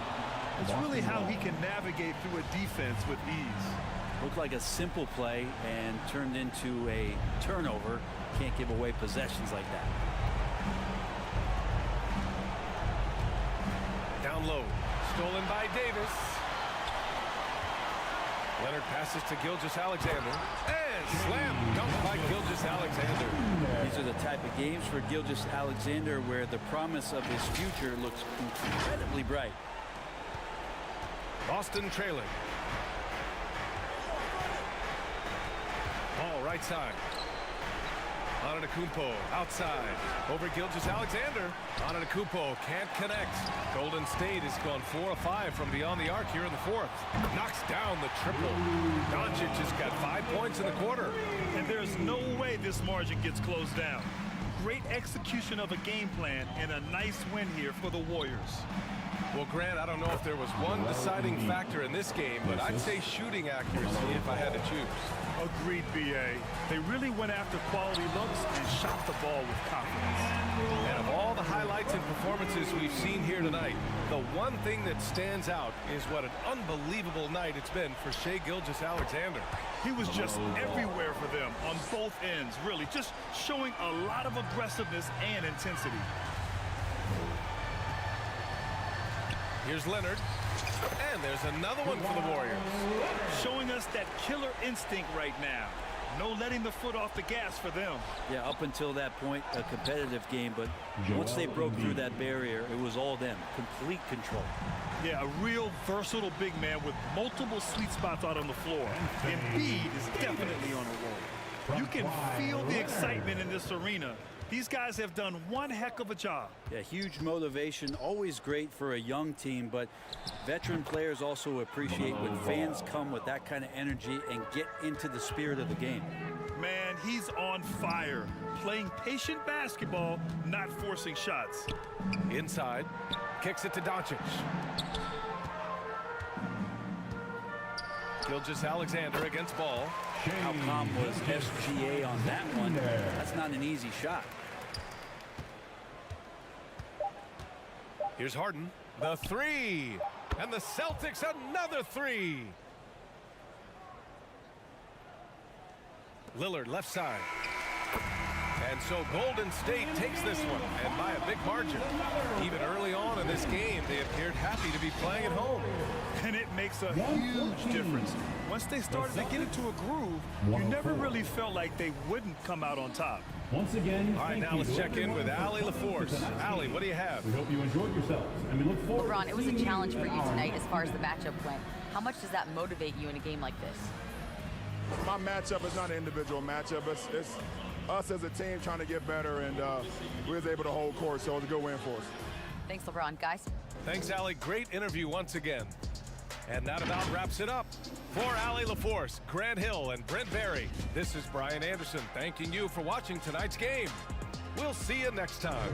It's really how he can navigate through a defense with ease. Looked like a simple play and turned into a turnover. Can't give away possessions like that. Down low. Stolen by Davis. Leonard passes to Gilgeous-Alexander. And slam dunk by Gilgeous-Alexander. These are the type of games for Gilgeous-Alexander where the promise of his future looks incredibly bright. Boston trailing. Ball right side. Antetokounmpo outside. Over Gilgeous-Alexander. Antetokounmpo can't connect. Golden State has gone 4 of 5 from beyond the arc here in the fourth. Knocks down the triple. Doncic has got 5 points in the quarter. And there's no way this margin gets closed down. Great execution of a game plan and a nice win here for the Warriors. Well, Grant, I don't know if there was one deciding factor in this game, but I'd say shooting accuracy if I had to choose. Agreed, B.A. They really went after quality looks and shot the ball with confidence. And of all the highlights and performances we've seen here tonight, the one thing that stands out is what an unbelievable night it's been for Shai Gilgeous-Alexander. He was just everywhere for them on both ends, really, just showing a lot of aggressiveness and intensity. Here's Leonard. And there's another one for the Warriors. Showing us that killer instinct right now. No letting the foot off the gas for them. Yeah, up until that point, a competitive game, but once they broke through that barrier, it was all them. Complete control. Yeah, a real versatile big man with multiple sweet spots out on the floor. Embiid is definitely on a roll. You can feel the excitement in this arena These guys have done one heck of a job. Yeah, huge motivation, always great for a young team, but veteran players also appreciate when fans come with that kind of energy and get into the spirit of the game. Man, he's on fire, playing patient basketball, not forcing shots. Inside, kicks it to Doncic. Gilgeous-Alexander against Ball. How calm was SGA on that one? That's not an easy shot. Here's Harden, the three, and the Celtics another three. Lillard left side. And so Golden State takes this one, and by a big margin. Even early on in this game, they appeared happy to be playing at home. And it makes a huge difference. Once they started to get into a groove, you never really felt like they wouldn't come out on top. Once again, all right, now let's check in with Allie LaForce. Allie, what do you have? We hope you enjoyed yourselves, and we look forward. LeBron, it was a challenge for you tonight as far as the matchup went. How much does that motivate you in a game like this? My matchup is not an individual matchup. It's us as a team trying to get better, and we was able to hold court, so it was a good win for us. Thanks, LeBron. Guys? Thanks, Allie. Great interview once again. And that about wraps it up. For Allie LaForce, Grant Hill, and Brent Barry, this is Brian Anderson thanking you for watching tonight's game. We'll see you next time.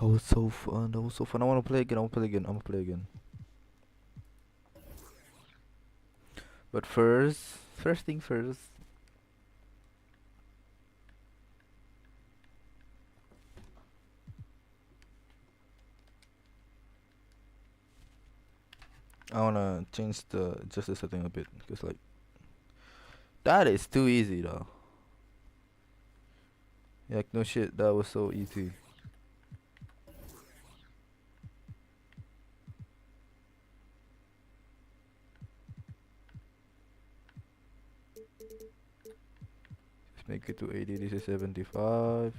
That was so fun. That was so fun. I want to play again. I want to play again. I want to play again. But first thing first. I wanna change the justice setting a bit because like that is too easy though. Like no shit, that was so easy. Let's make it to 80. This is 75.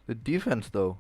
The defense though.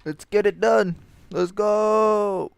Let's get it done. Let's go.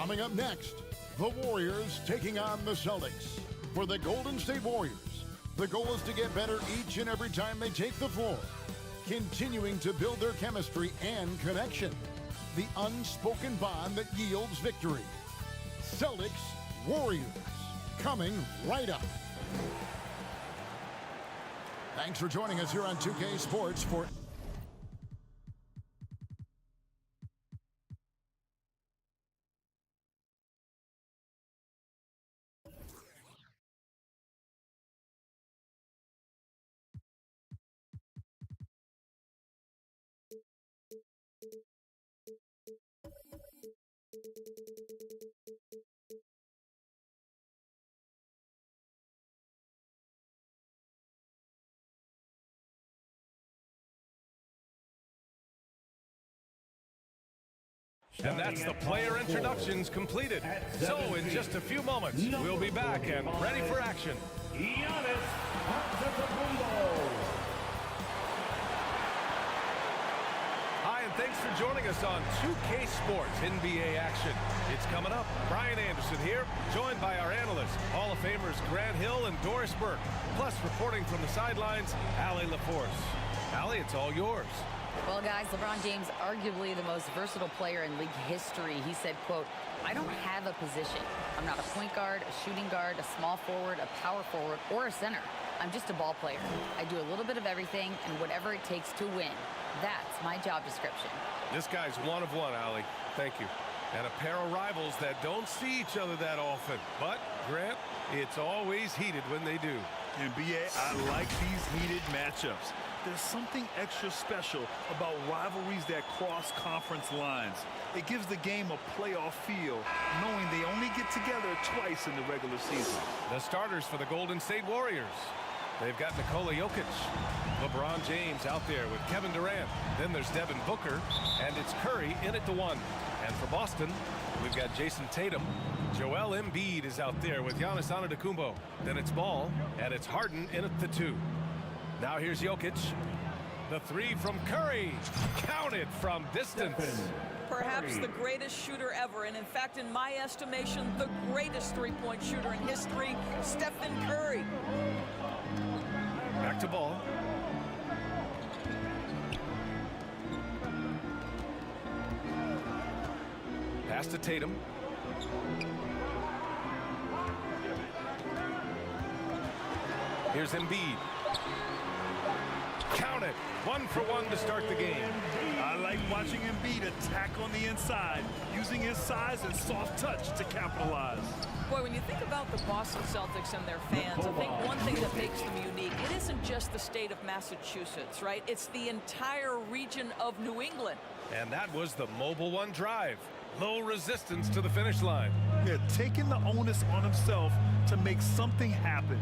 Coming up next, the Warriors taking on the Celtics. For the Golden State Warriors, the goal is to get better each and every time they take the floor, continuing to build their chemistry and connection, the unspoken bond that yields victory. Celtics, Warriors, coming right up. Thanks for joining us here on 2K Sports for And that's the player introductions completed. So in just a few moments, we'll be back and ready for action. Giannis Antetokounmpo. Hi, and thanks for joining us on 2K Sports NBA action. It's coming up. Brian Anderson here, joined by our analysts, Hall of Famers Grant Hill and Doris Burke. Plus, reporting from the sidelines, Allie LaForce. Allie, it's all yours. Well, guys, LeBron James, arguably the most versatile player in league history. He said, quote, "I don't have a position. I'm not a point guard, a shooting guard, a small forward, a power forward, or a center. I'm just a ball player. I do a little bit of everything and whatever it takes to win. That's my job description." This guy's one of one, Allie. Thank you. And a pair of rivals that don't see each other that often. But, Grant, it's always heated when they do. NBA, I like these heated matchups. There's something extra special about rivalries that cross conference lines. It gives the game a playoff feel, knowing they only get together twice in the regular season. The starters for the Golden State Warriors. They've got Nikola Jokic, LeBron James out there with Kevin Durant. Then there's Devin Booker, and it's Curry in at the 1. And for Boston, we've got Jason Tatum. Joel Embiid is out there with Giannis Antetokounmpo. Then it's Ball, and it's Harden in at the 2. Now here's Jokic. The 3 from Curry. Counted from distance. Perhaps the greatest shooter ever, and in fact, in my estimation, the greatest three-point shooter in history, Stephen Curry. Back to Ball. Pass to Tatum. Here's Embiid. Count it. 1 for 1 to start the game. I like watching Embiid attack on the inside, using his size and soft touch to capitalize. Boy, when you think about the Boston Celtics and their fans, I think one thing that makes them unique, it isn't just the state of Massachusetts, right? It's the entire region of New England. And that was the Mobile One drive. Low resistance to the finish line. Yeah, taking the onus on himself to make something happen.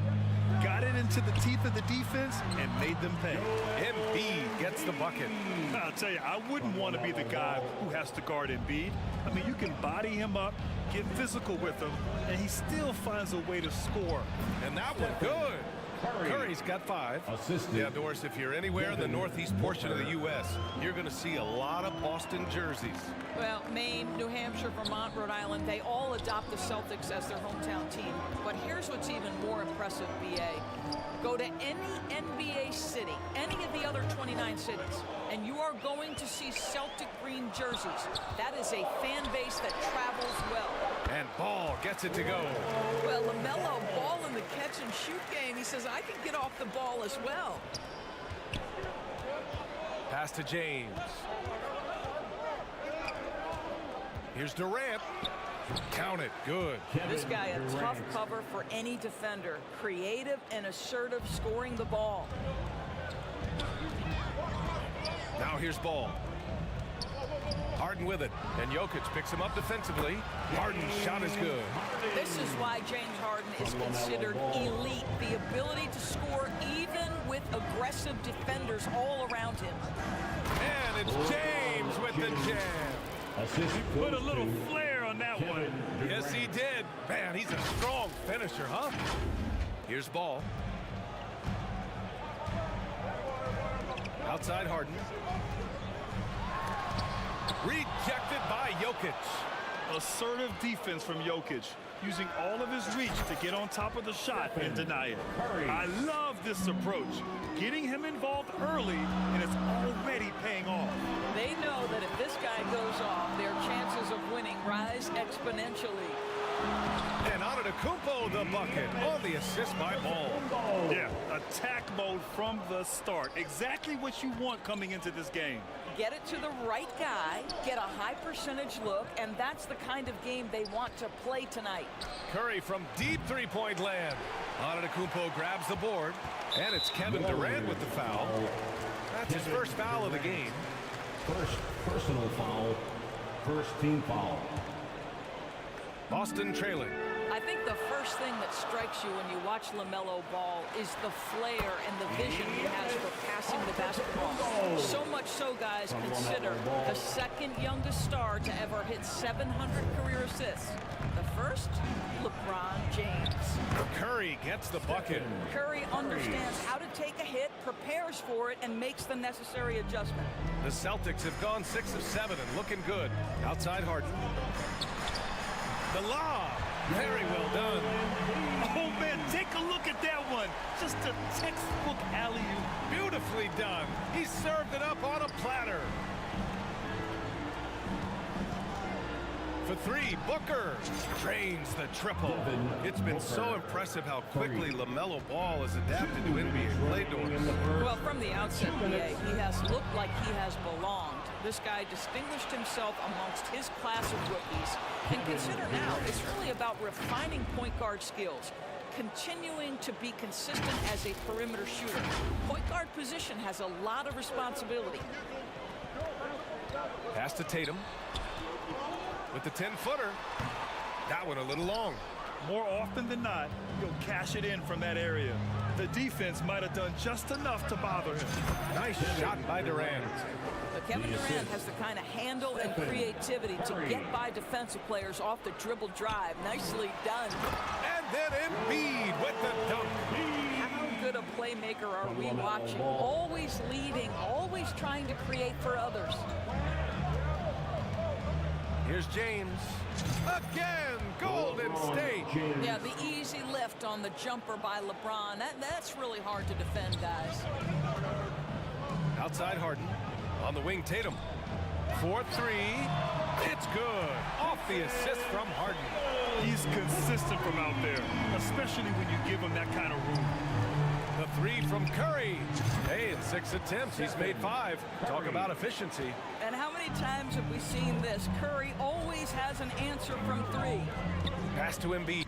Got it into the teeth of the defense and made them pay. Embiid gets the bucket. I'll tell you, I wouldn't want to be the guy who has to guard Embiid. I mean, you can body him up, get physical with him, and he still finds a way to score. And that one good. Curry's got 5. Yeah, Doris, if you're anywhere in the northeast portion of the U.S., you're going to see a lot of Boston jerseys. Well, Maine, New Hampshire, Vermont, Rhode Island, they all adopt the Celtics as their hometown team. But here's what's even more impressive, B.A. Go to any NBA city, any of the other 29 cities, and you are going to see Celtic green jerseys. That is a fan base that travels well. And Ball gets it to go. Well, LaMelo Ball in the catch-and-shoot game, he says, I can get off the ball as well. Pass to James. Here's Durant. Count it. Good. This guy, a tough cover for any defender. Creative and assertive scoring the ball. Now here's Ball. Harden with it. And Jokic picks him up defensively. Harden's shot is good. This is why James Harden is considered elite. The ability to score even with aggressive defenders all around him. And it's James with the jam. He put a little flair on that one. Yes, he did. Man, he's a strong finisher, huh? Here's Ball. Outside Harden. Rejected by Jokic. Assertive defense from Jokic, using all of his reach to get on top of the shot and deny it. I love this approach, getting him involved early, and it's already paying off. They know that if this guy goes off, their chances of winning rise exponentially. And Antetokounmpo the bucket on the assist by Ball. Yeah, attack mode from the start. Exactly what you want coming into this game. Get it to the right guy, get a high percentage look, and that's the kind of game they want to play tonight. Curry from deep three-point land. Antetokounmpo grabs the board, and it's Kevin Durant with the foul. That's his first foul of the game. First personal foul, first team foul. Boston trailing. I think the first thing that strikes you when you watch LaMelo Ball is the flair and the vision he has for passing the basketball. So much so, guys, consider the second youngest star to ever hit 700 career assists. The first, LeBron James. Curry gets the bucket. Curry understands how to take a hit, prepares for it, and makes the necessary adjustment. The Celtics have gone 6 of 7 and looking good. Outside Harden. The lob. Very well done. Oh, man, take a look at that one. Just a textbook alley-oop. Beautifully done. He served it up on a platter. For three, Booker drains the triple. It's been so impressive how quickly LaMelo Ball has adapted to NBA play doors. Well, from the outset, BA, he has looked like he has belonged. This guy distinguished himself amongst his class of rookies. And consider now, it's really about refining point guard skills, continuing to be consistent as a perimeter shooter. Point guard position has a lot of responsibility. Pass to Tatum. With the 10-footer. That one a little long. More often than not, he'll cash it in from that area. The defense might have done just enough to bother him. Nice shot by Durant. But Kevin Durant has the kind of handle and creativity to get by defensive players off the dribble drive. Nicely done. And then Embiid with the dunk. How good a playmaker are we watching? Always leading, always trying to create for others. Here's James. Again, Golden State. Yeah, the easy lift on the jumper by LeBron. That's really hard to defend, guys. Outside Harden. On the wing, Tatum. 4-3. It's good. Off the assist from Harden. He's consistent from out there, especially when you give him that kind of room. The three from Curry. Hey, in 6 attempts, he's made 5. Talk about efficiency. And how many times have we seen this? Curry always has an answer from 3. Pass to Embiid.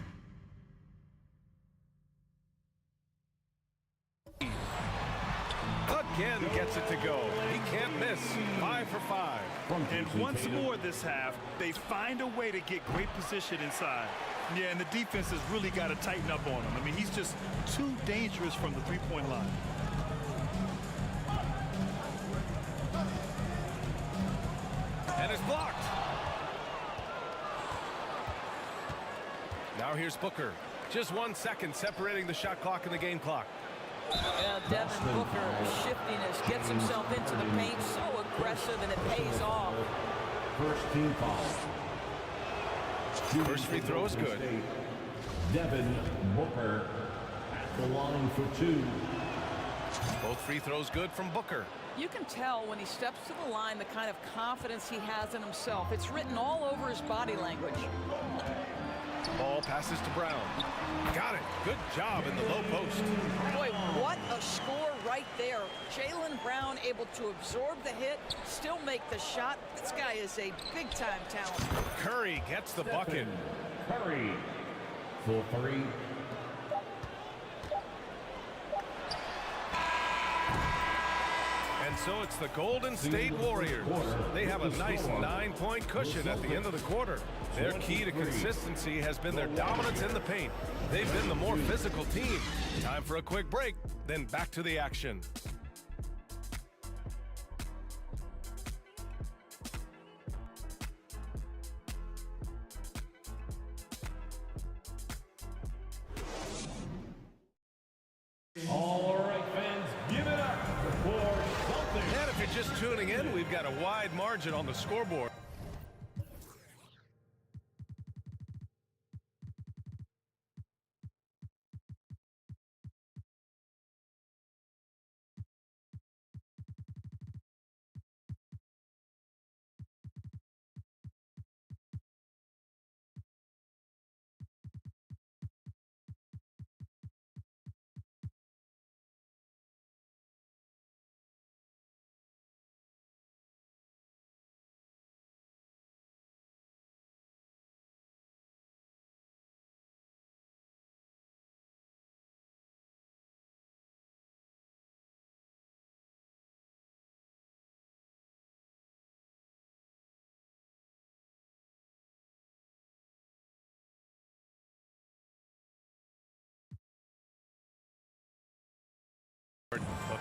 Again gets it to go. He can't miss. 5 for 5. And once more this half, they find a way to get great position inside. Yeah, and the defense has really got to tighten up on him. I mean, he's just too dangerous from the three-point line. And it's blocked. Now here's Booker. Just 1 second separating the shot clock and the game clock. Yeah, Devin Booker, shiftiness, gets himself into the paint, so aggressive, and it pays off. First team foul. First free throw is good. Devin Booker at the line for 2. Both free throws good from Booker. You can tell when he steps to the line the kind of confidence he has in himself. It's written all over his body language. Ball passes to Brown. Got it. Good job in the low post. Boy, what a score right there. Jaylen Brown able to absorb the hit, still make the shot. This guy is a big-time talent. Curry gets the bucket. Curry for 3. And so it's the Golden State Warriors. They have a nice 9-point cushion at the end of the quarter. Their key to consistency has been their dominance in the paint. They've been the more physical team. Time for a quick break, then back to the action. All right, fans, give it up for something. And if you're just tuning in, we've got a wide margin on the scoreboard.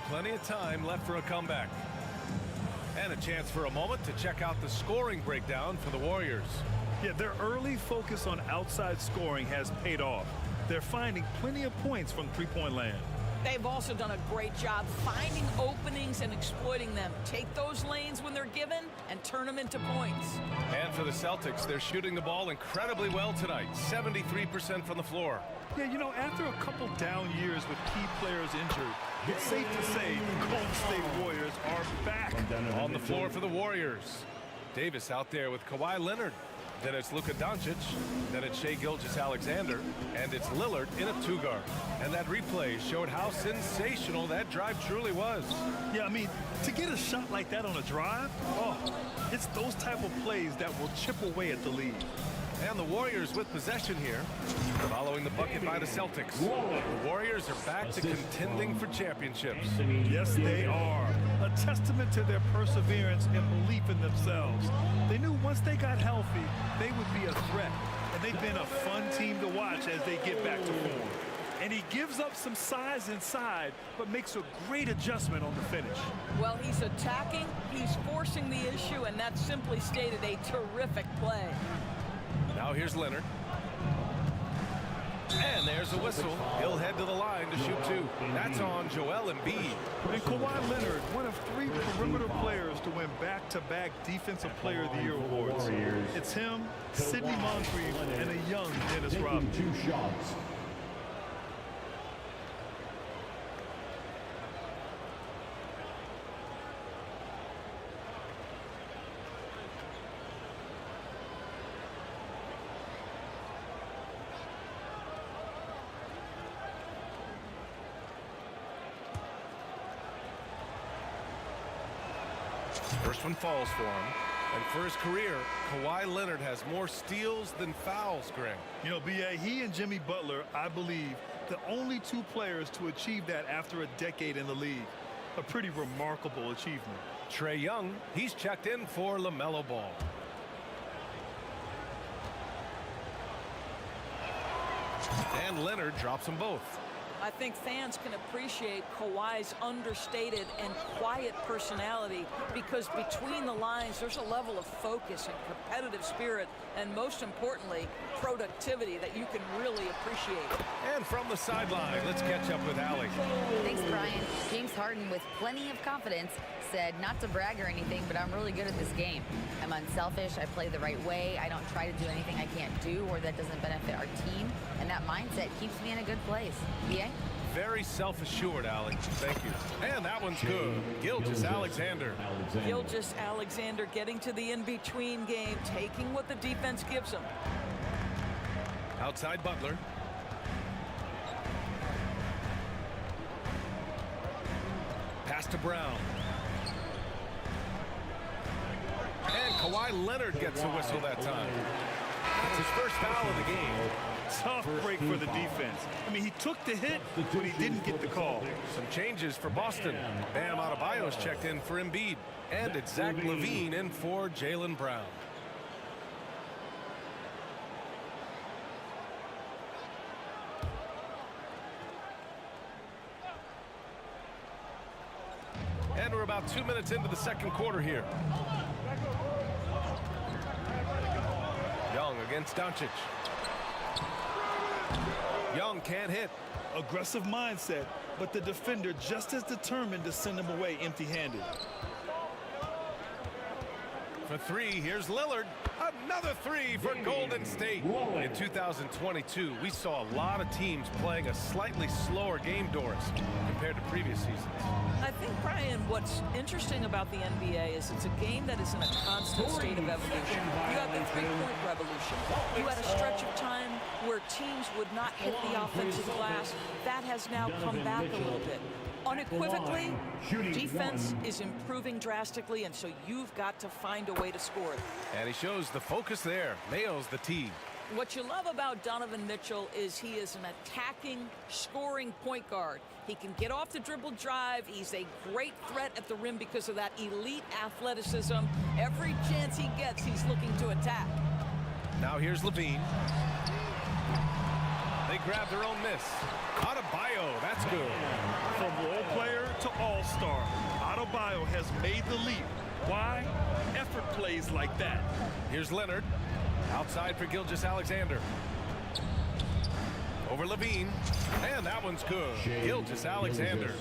Plenty of time left for a comeback. And a chance for a moment to check out the scoring breakdown for the Warriors. Yeah, their early focus on outside scoring has paid off. They're finding plenty of points from three-point land. They've also done a great job finding openings and exploiting them. Take those lanes when they're given and turn them into points. And for the Celtics, they're shooting the ball incredibly well tonight. 73% from the floor. Yeah, you know, after a couple down years with key players injured, it's safe to say the Golden State Warriors are back on the floor for the Warriors. Davis out there with Kawhi Leonard. Then it's Luka Doncic. Then it's Shai Gilgeous-Alexander. And it's Lillard in a two-guard. And that replay showed how sensational that drive truly was. Yeah, I mean, to get a shot like that on a drive, it's those type of plays that will chip away at the lead. And the Warriors with possession here, following the bucket by the Celtics. The Warriors are back to contending for championships. Yes, they are. A testament to their perseverance and belief in themselves. They knew once they got healthy, they would be a threat. And they've been a fun team to watch as they get back to form. And he gives up some size inside, but makes a great adjustment on the finish. Well, he's attacking, he's forcing the issue, and that simply stated a terrific play. Now here's Leonard. And there's a whistle. He'll head to the line to shoot two. That's on Joel Embiid. And Kawhi Leonard, one of 3 perimeter players to win back-to-back Defensive Player of the Year awards. It's him, Sidney Moncrief, and a young Dennis Rodman. 2 shots. First one falls for him. And for his career, Kawhi Leonard has more steals than fouls, Greg. You know, B.A., he and Jimmy Butler, I believe, the only 2 players to achieve that after a decade in the league. A pretty remarkable achievement. Trae Young, he's checked in for LaMelo Ball. And Leonard drops them both. I think fans can appreciate Kawhi's understated and quiet personality because between the lines, there's a level of focus and competitive spirit, and most importantly, productivity that you can really appreciate. And from the sideline, let's catch up with Allie. Thanks, Brian. James Harden, with plenty of confidence, said not to brag or anything, but I'm really good at this game. I'm unselfish. I play the right way. I don't try to do anything I can't do or that doesn't benefit our team. And that mindset keeps me in a good place. BA? Very self-assured, Allie. Thank you. And that one's good. Gilgeous-Alexander. Gilgeous-Alexander getting to the in-between game, taking what the defense gives him. Outside Butler. Pass to Brown. And Kawhi Leonard gets a whistle that time. That's his first foul of the game. Tough break for the defense. I mean, he took the hit, but he didn't get the call. Some changes for Boston. Bam Adebayo's checked in for Embiid. And it's Zach LaVine in for Jaylen Brown. And we're about 2 minutes into the second quarter here. Young against Doncic. Young can't hit. Aggressive mindset, but the defender just as determined to send him away empty-handed. For 3, here's Lillard. Another 3 for Golden State. In 2022, we saw a lot of teams playing a slightly slower game, Doris, compared to previous seasons. I think, Brian, what's interesting about the NBA is it's a game that is in a constant state of evolution. You have the three-point revolution. You had a stretch of time where teams would not hit the offensive glass. That has now come back a little bit. Unequivocally, defense is improving drastically, and so you've got to find a way to score it. And he shows the focus there. Nails the tee. What you love about Donovan Mitchell is he is an attacking, scoring point guard. He can get off the dribble drive. He's a great threat at the rim because of that elite athleticism. Every chance he gets, he's looking to attack. Now here's LaVine. They grab their own miss. Adebayo, that's good. From role player to all all-star. Adebayo has made the leap. Why? Effort plays like that. Here's Leonard. Outside for Gilgeous-Alexander. Over Levine. And that one's good. Gilgeous-Alexander.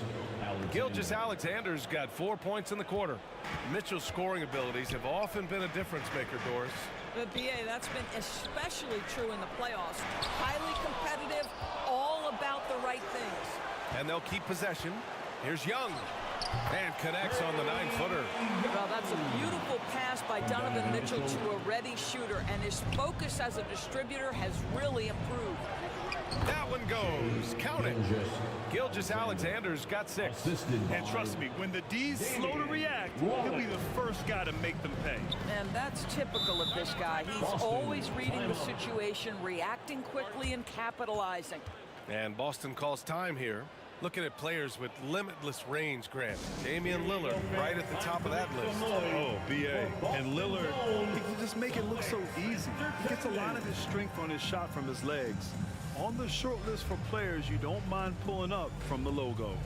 Gilgeous-Alexander's got 4 points in the quarter. Mitchell's scoring abilities have often been a difference maker, Doris. But BA, that's been especially true in the playoffs. Highly competitive, all about the right things. And they'll keep possession. Here's Young. And connects on the 9-footer. Well, that's a beautiful pass by Donovan Mitchell to a ready shooter, and his focus as a distributor has really improved. That one goes. Count it. Gilgeous-Alexander's got 6. And trust me, when the D's slow to react, he'll be the first guy to make them pay. And that's typical of this guy. He's always reading the situation, reacting quickly, and capitalizing. And Boston calls time here. Looking at players with limitless range, Grant. Damian Lillard right at the top of that list. Oh, B.A. And Lillard, he can just make it look so easy. He gets a lot of his strength on his shot from his legs. On the short list for players you don't mind pulling up from the logo.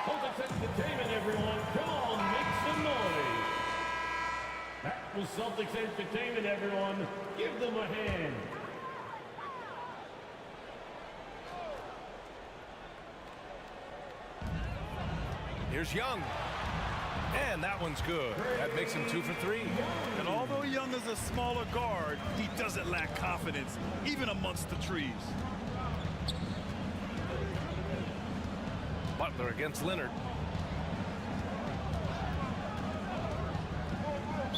Celtics Entertainment, everyone. Come on, make some noise. That was Celtics Entertainment, everyone. Give them a hand. Here's Young. And that one's good. That makes him 2 for 3. And although Young is a smaller guard, he doesn't lack confidence, even amongst the trees. Butler against Leonard.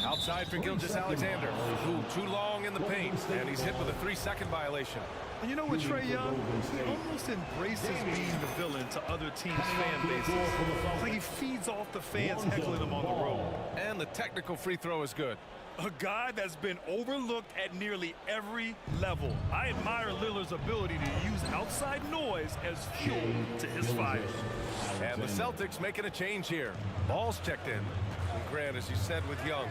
Outside for Gilgeous-Alexander, who too long in the paint, and he's hit with a 3-second violation. And you know what, Trae Young? He almost embraces being the villain to other teams' fan bases. It's like he feeds off the fans heckling him on the road. And the technical free throw is good. A guy that's been overlooked at nearly every level. I admire Lillard's ability to use outside noise as fuel to his fire. And the Celtics making a change here. Ball's checked in. And Grant, as you said with Young,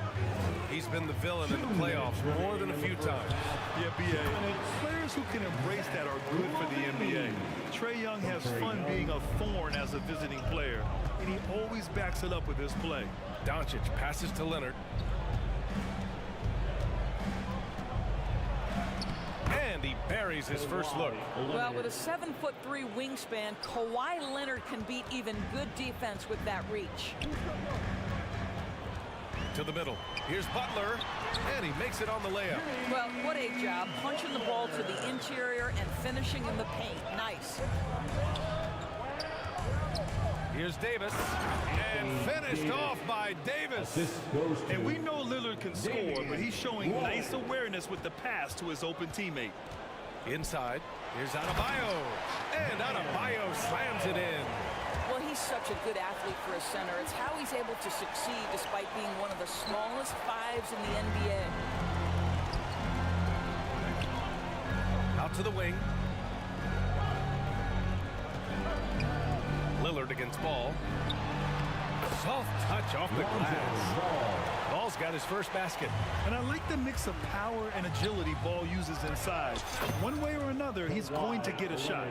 he's been the villain in the playoffs more than a few times. Yeah, B.A. Players who can embrace that are good for the NBA. Trae Young has fun being a thorn as a visiting player, and he always backs it up with his play. Doncic passes to Leonard. And he buries his first look. Well, with a 7'3" wingspan, Kawhi Leonard can beat even good defense with that reach. To the middle. Here's Butler, and he makes it on the layup. Well, what a job. Punching the ball to the interior and finishing in the paint. Nice. Here's Davis, and finished off by Davis. And we know Lillard can score, but he's showing nice awareness with the pass to his open teammate. Inside, here's Adebayo, and Adebayo slams it in. Well, he's such a good athlete for a center. It's how he's able to succeed despite being one of the smallest fives in the NBA. Out to the wing. Lillard against Ball. Soft touch off the glass. Ball's got his first basket. And I like the mix of power and agility Ball uses inside. One way or another, he's going to get a shot.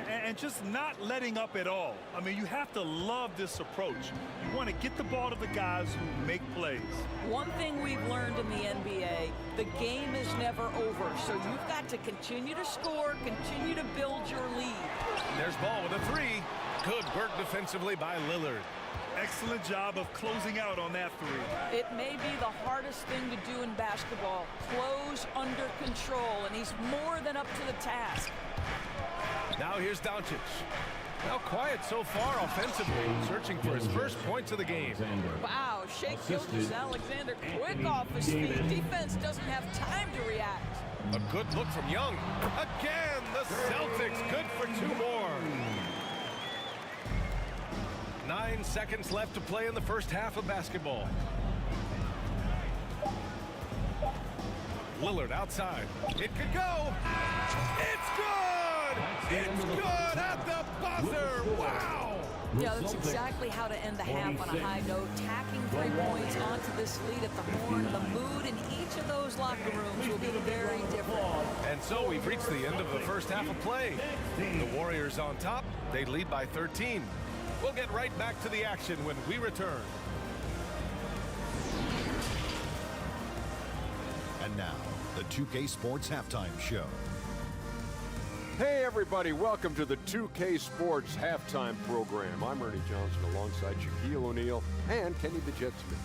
And just not letting up at all. I mean, you have to love this approach. You want to get the ball to the guys who make plays. One thing we've learned in the NBA, the game is never over. So you've got to continue to score, continue to build your lead. There's Ball with a 3. Good work defensively by Lillard. Excellent job of closing out on that three. It may be the hardest thing to do in basketball. Close under control, and he's more than up to the task. Now here's Doncic. Well, quiet so far offensively, searching for his first points of the game. Wow, Shea Gilgeous-Alexander quick off his feet. Defense doesn't have time to react. A good look from Young. Again, the Celtics good for 2 more. 9 seconds left to play in the first half of basketball. Lillard outside. It could go. It's good! It's good at the buzzer! Wow! Yeah, that's exactly how to end the half on a high note. Tacking 3 points onto this lead at the horn. The mood in each of those locker rooms will be very different. And so we've reached the end of the first half of play. The Warriors on top. They lead by 13. We'll get right back to the action when we return. And now, the 2K Sports Halftime Show. Hey everybody, welcome to the 2K Sports Halftime Program. I'm Ernie Johnson alongside Shaquille O'Neal and Kenny the Jet Smith.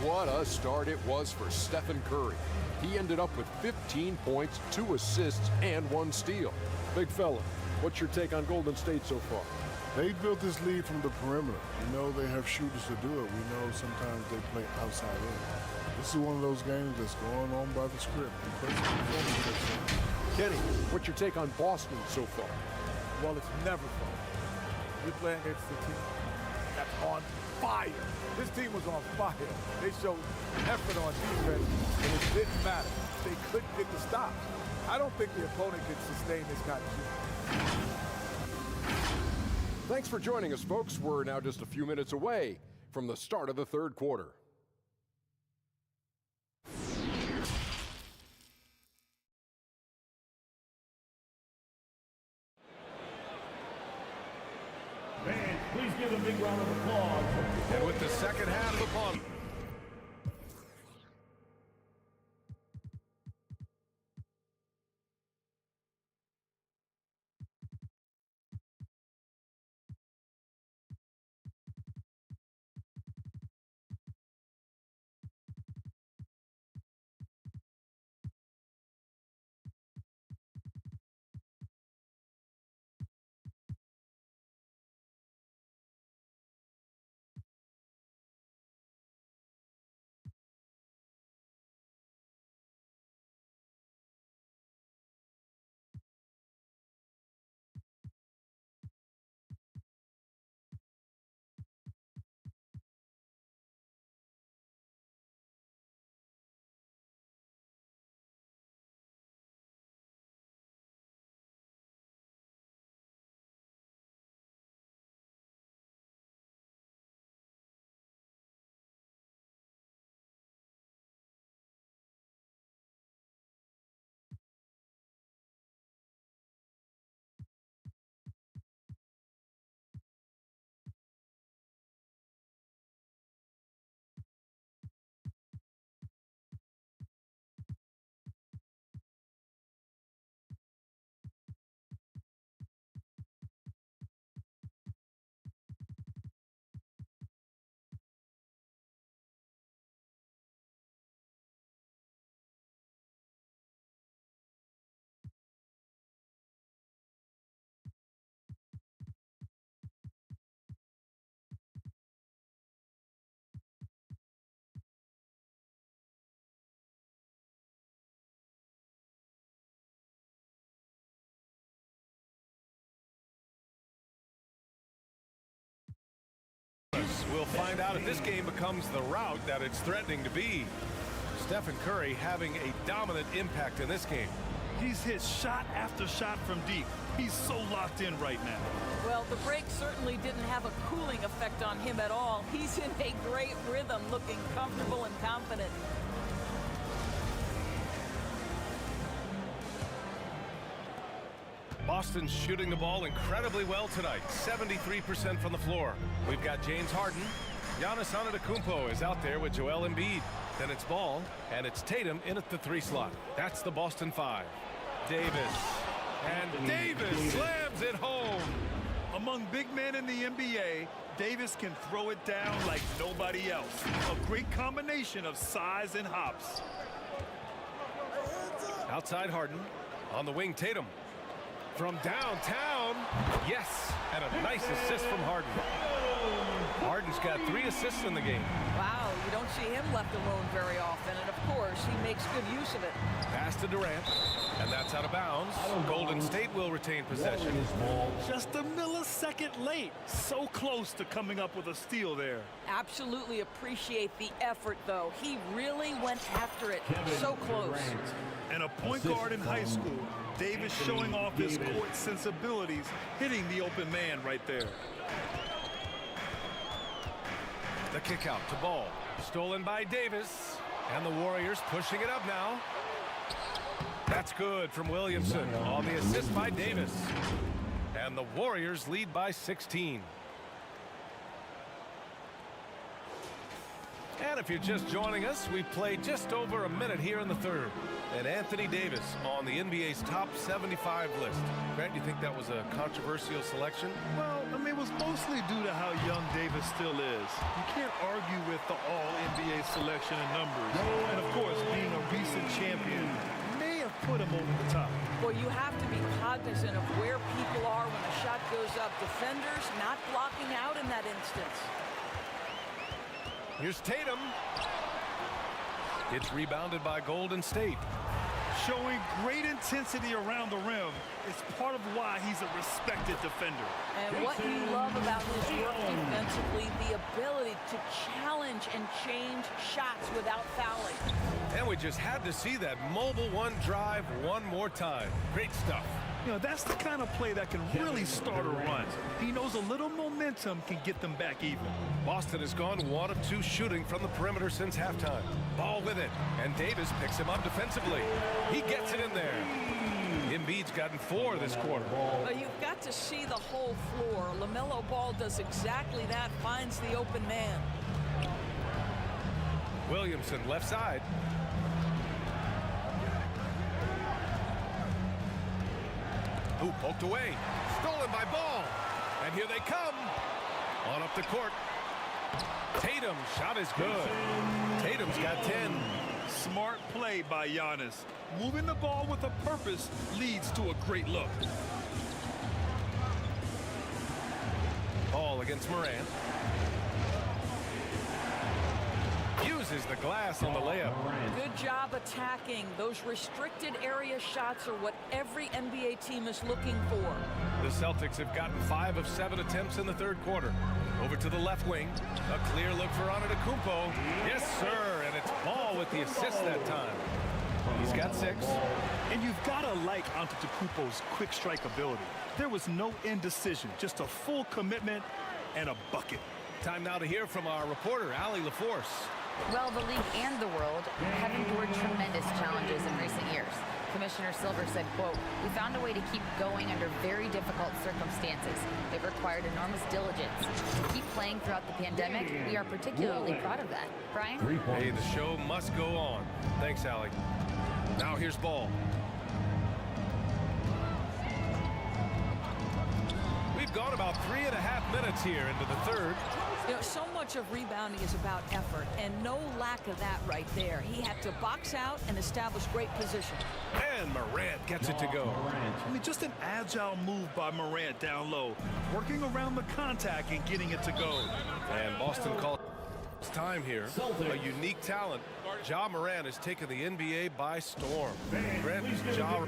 What a start it was for Stephen Curry. He ended up with 15 points, 2 assists, and 1 steal. Big fella, what's your take on Golden State so far? They built this lead from the perimeter. We know they have shooters to do it. We know sometimes they play outside in. This is one of those games that's going on by the script. Kenny, what's your take on Boston so far? Well, it's never fun. You're playing against a team that's on fire. This team was on fire. They showed effort on defense, and it didn't matter. They couldn't get the stops. I don't think the opponent can sustain this kind of shooting. Thanks for joining us, folks. We're now just a few minutes away from the start of the third quarter. Fans, please give a big round of applause. And with the second half upon. We'll find out if this game becomes the rout that it's threatening to be. Stephen Curry having a dominant impact in this game. He's hit shot after shot from deep. He's so locked in right now. Well, the break certainly didn't have a cooling effect on him at all. He's in a great rhythm, looking comfortable and confident. Boston's shooting the ball incredibly well tonight, 73% from the floor. We've got James Harden. Giannis Antetokounmpo is out there with Joel Embiid. Then it's Ball, and it's Tatum in at the 3 slot. That's the Boston 5. Davis. And Davis slams it home. Among big men in the NBA, Davis can throw it down like nobody else. A great combination of size and hops. Outside Harden. On the wing, Tatum. From downtown. Yes. And a nice assist from Harden. Harden's got 3 assists in the game. Wow, you don't see him left alone very often, and of course, he makes good use of it. Pass to Durant, and that's out of bounds. Golden State will retain possession. Just a millisecond late. So close to coming up with a steal there. Absolutely appreciate the effort, though. He really went after it. So close. And a point guard in high school, Davis showing off his court sensibilities, hitting the open man right there. The kick out to Ball. Stolen by Davis. And the Warriors pushing it up now. That's good from Williamson on the assist by Davis. And the Warriors lead by 16. And if you're just joining us, we've played just over a minute here in the third. And Anthony Davis on the NBA's top 75 list. Grant, do you think that was a controversial selection? Well, I mean, it was mostly due to how young Davis still is. You can't argue with the all-NBA selection and numbers. And, of course, being a recent champion may have put him over the top. Well, you have to be cognizant of where people are when a shot goes up. Defenders not blocking out in that instance. Here's Tatum. It's rebounded by Golden State. Showing great intensity around the rim is part of why he's a respected defender. And what you love about his work defensively, the ability to challenge and change shots without fouling. And we just had to see that mobile one drive one more time. Great stuff. You know, that's the kind of play that can really start a run. He knows a little momentum can get them back even. Boston has gone 1 of 2 shooting from the perimeter since halftime. Ball with it, and Davis picks him up defensively. He gets it in there. Embiid's gotten 4 this quarter. Well, you've got to see the whole floor. LaMelo Ball does exactly that, finds the open man. Williamson left side. Ooh, poked away. Stolen by Ball. And here they come. On up the court. Tatum, shot is good. Tatum's got 10. Smart play by Giannis. Moving the ball with a purpose leads to a great look. Ball against Morant. Uses the glass on the layup. Good job attacking. Those restricted area shots are what every NBA team is looking for. The Celtics have gotten 5 of 7 attempts in the third quarter. Over to the left wing. A clear look for Antetokounmpo. Yes, sir. And it's Ball with the assist that time. He's got 6. And you've got to like Antetokounmpo's quick strike ability. There was no indecision, just a full commitment and a bucket. Time now to hear from our reporter, Allie LaForce. Well, the league and the world have endured tremendous challenges in recent years. Commissioner Silver said, quote, "We found a way to keep going under very difficult circumstances. It required enormous diligence. To keep playing throughout the pandemic, we are particularly proud of that." Brian? Hey, the show must go on. Thanks, Allie. Now here's Ball. We've gone about 3.5 minutes here into the third. You know, so much of rebounding is about effort, and no lack of that right there. He had to box out and establish great position. And Morant gets it to go. I mean, just an agile move by Morant down low, working around the contact and getting it to go. And Boston calls time here. A unique talent. Ja Morant has taken the NBA by storm. Grant, Ja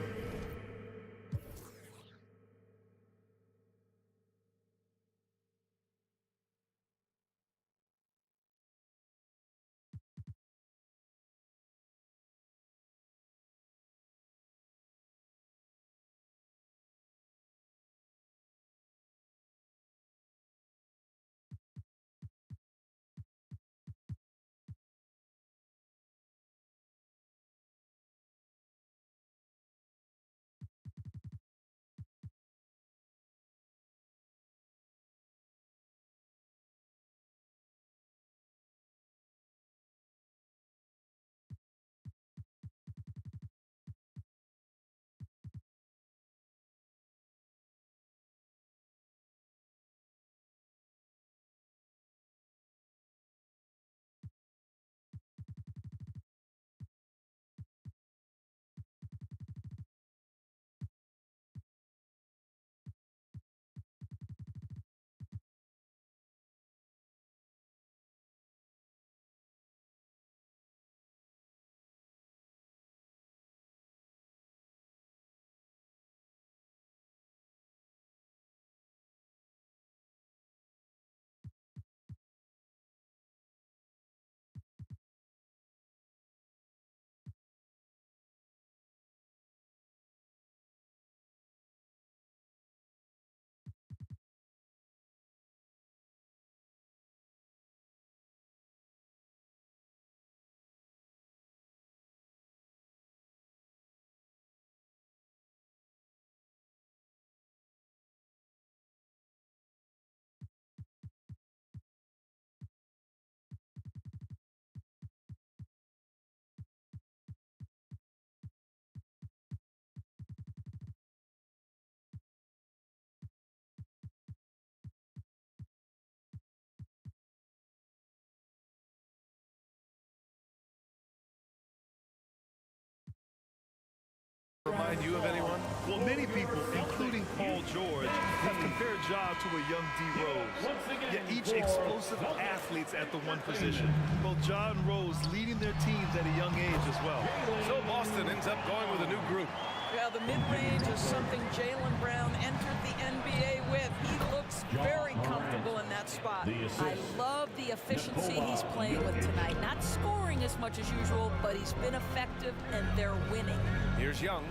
job to a young D. Rose. Yeah, each explosive athletes at the one position. Both Ja and Rose leading their teams at a young age as well. So Boston ends up going with a new group. Yeah, the mid-range is something Jaylen Brown entered the NBA with. He looks very comfortable in that spot. I love the efficiency he's playing with tonight. Not scoring as much as usual, but he's been effective, and they're winning. Here's Young.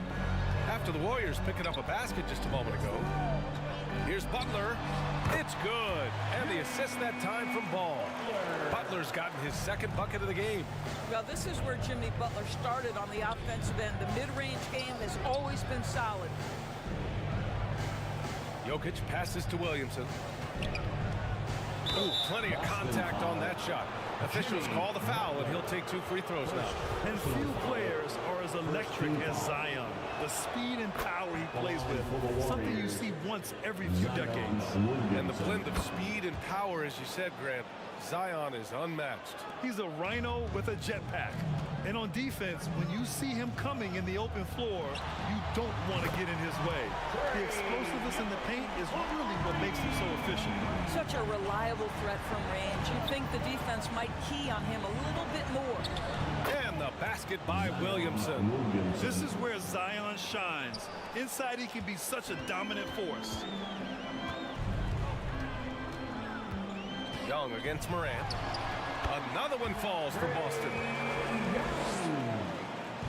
After the Warriors picking up a basket just a moment ago. Here's Butler. It's good. And the assist that time from Ball. Butler's gotten his second bucket of the game. Well, this is where Jimmy Butler started on the offensive end. The mid-range game has always been solid. Jokic passes to Williamson. Ooh, plenty of contact on that shot. Officials call the foul, and he'll take 2 free throws now. And few players are as electric as Zion. The speed and power he plays with, something you see once every few decades. And the blend of speed and power, as you said, Grant, Zion is unmatched. He's a rhino with a jetpack. And on defense, when you see him coming in the open floor, you don't want to get in his way. The explosiveness in the paint is really what makes him so efficient. Such a reliable threat from range. You'd think the defense might key on him a little bit more. And the basket by Williamson. This is where Zion shines. Inside, he can be such a dominant force. Young against Morant. Another one falls for Boston.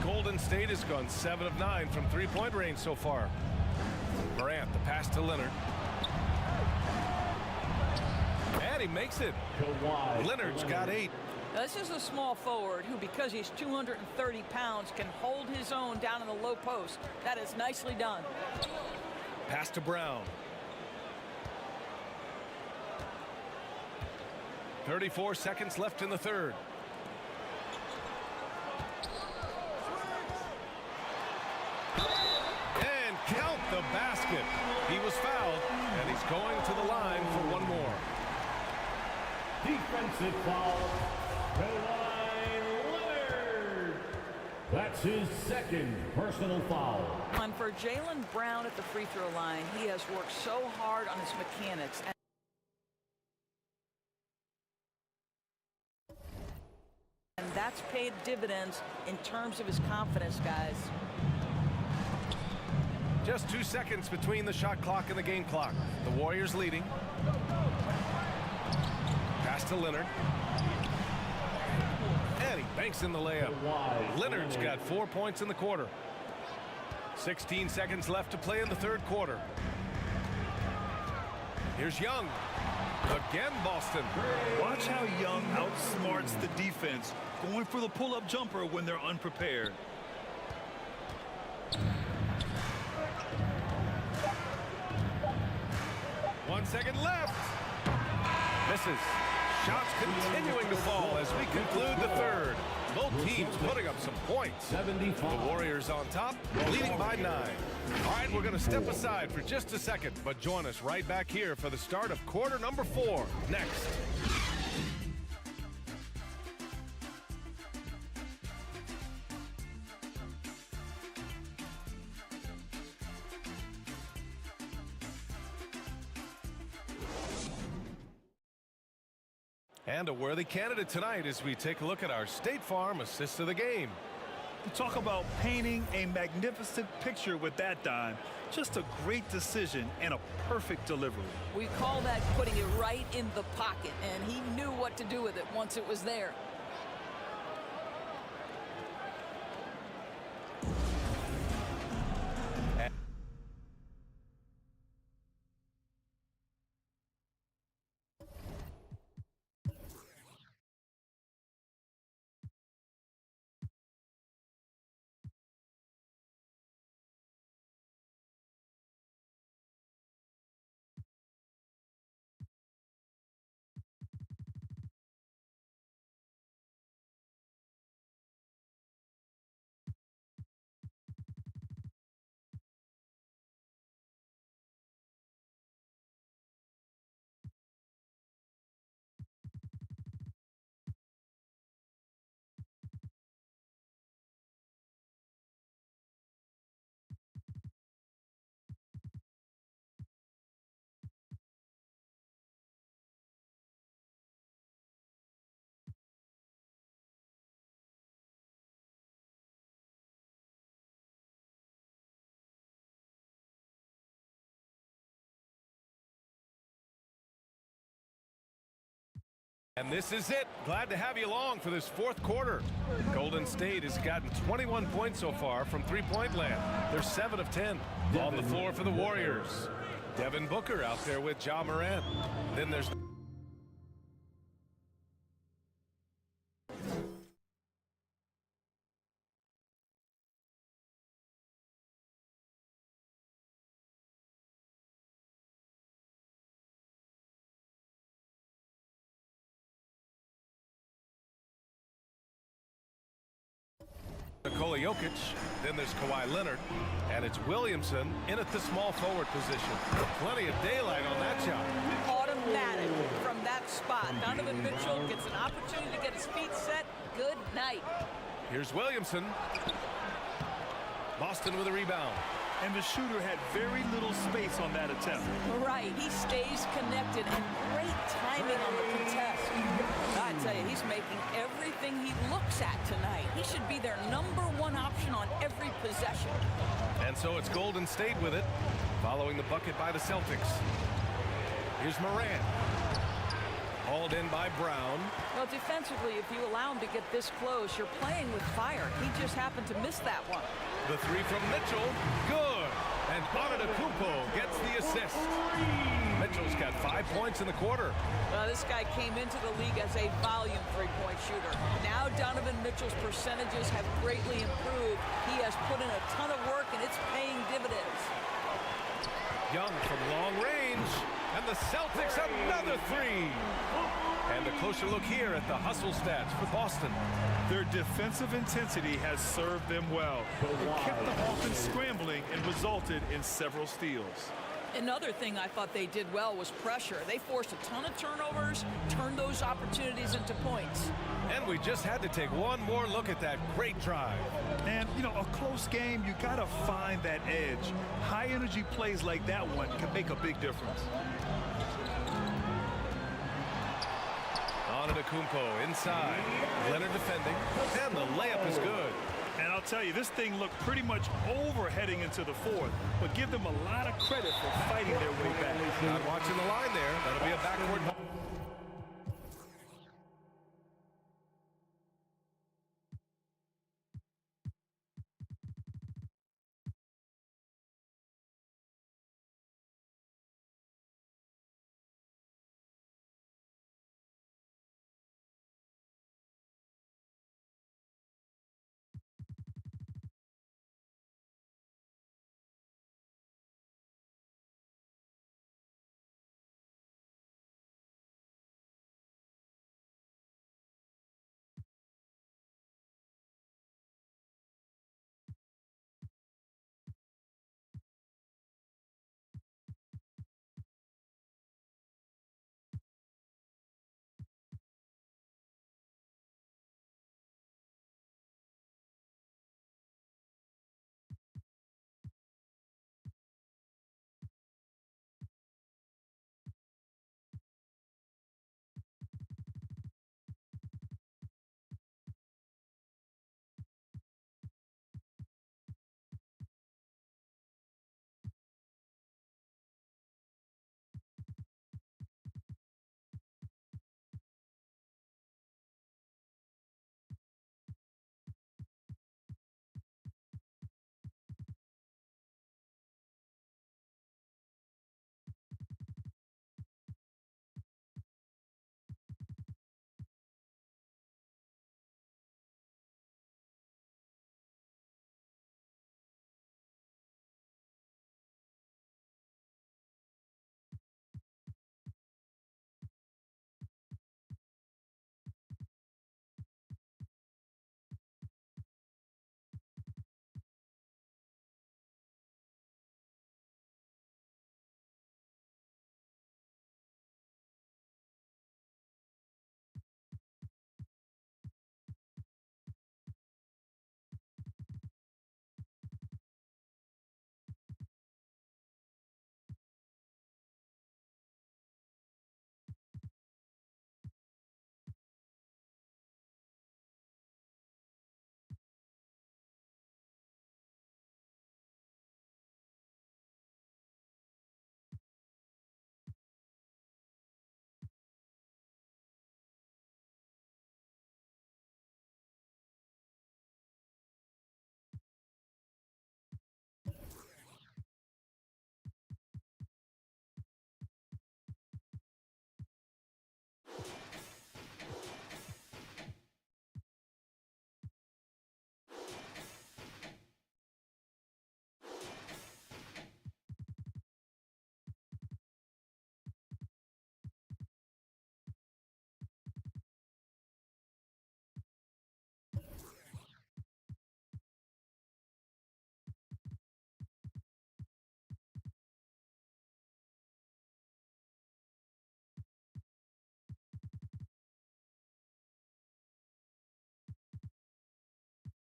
Golden State has gone 7 of 9 from three-point range so far. Morant, the pass to Leonard. And he makes it. Leonard's got 8. Now, this is a small forward who, because he's 230 pounds, can hold his own down in the low post. That is nicely done. Pass to Brown. 34 seconds left in the third. And count the basket. He was fouled, and he's going to the line for one more. Defensive foul. Kawhi Leonard. That's his second personal foul. And for Jaylen Brown at the free throw line, he has worked so hard on his mechanics. And that's paid dividends in terms of his confidence, guys. Just 2 seconds between the shot clock and the game clock. The Warriors leading. Pass to Leonard. And he banks in the layup. Leonard's got 4 points in the quarter. 16 seconds left to play in the third quarter. Here's Young. Again, Boston. Watch how Young outsmarts the defense, going for the pull-up jumper when they're unprepared. One second left. Misses. Shots continuing to fall as we conclude the third. Both teams putting up some points. The Warriors on top, leading by 9. All right, we're going to step aside for just a second, but join us right back here for the start of quarter number 4 next. And a worthy candidate tonight as we take a look at our State Farm assist of the game. Talk about painting a magnificent picture with that dime. Just a great decision and a perfect delivery. We call that putting it right in the pocket, and he knew what to do with it once it was there. And this is it. Glad to have you along for this fourth quarter. Golden State has gotten 21 points so far from three-point land. They're 7 of 10. On the floor for the Warriors. Devin Booker out there with Ja Morant. Then there's Nikola Jokic, then there's Kawhi Leonard, and it's Williamson in at the small forward position. Plenty of daylight on that shot. Automatic from that spot. Donovan Mitchell gets an opportunity to get his feet set. Good night. Here's Williamson. Boston with a rebound. And the shooter had very little space on that attempt. Right, he stays connected and great timing on the contest. I tell you, he's making everything he looks at tonight. He should be their #1 option on every possession. And so it's Golden State with it, following the bucket by the Celtics. Here's Morant. Hauled in by Brown. Well, defensively, if you allow him to get this close, you're playing with fire. He just happened to miss that one. The three from Mitchell, good. And Antetokounmpo gets the assist. Mitchell's got 5 points in the quarter. This guy came into the league as a volume three-point shooter. Now Donovan Mitchell's percentages have greatly improved. He has put in a ton of work, and it's paying dividends. Young from long range, and the Celtics another three. And a closer look here at the hustle stats for Boston. Their defensive intensity has served them well. It kept the offense scrambling and resulted in several steals. Another thing I thought they did well was pressure. They forced a ton of turnovers, turned those opportunities into points. And we just had to take one more look at that great drive. And, you know, a close game, you got to find that edge. High-energy plays like that one can make a big difference. Antetokounmpo inside. Leonard defending, and the layup is good. And I'll tell you, this thing looked pretty much over heading into the fourth, but give them a lot of credit for fighting their way back. Not watching the line there. That'll be a backcourt.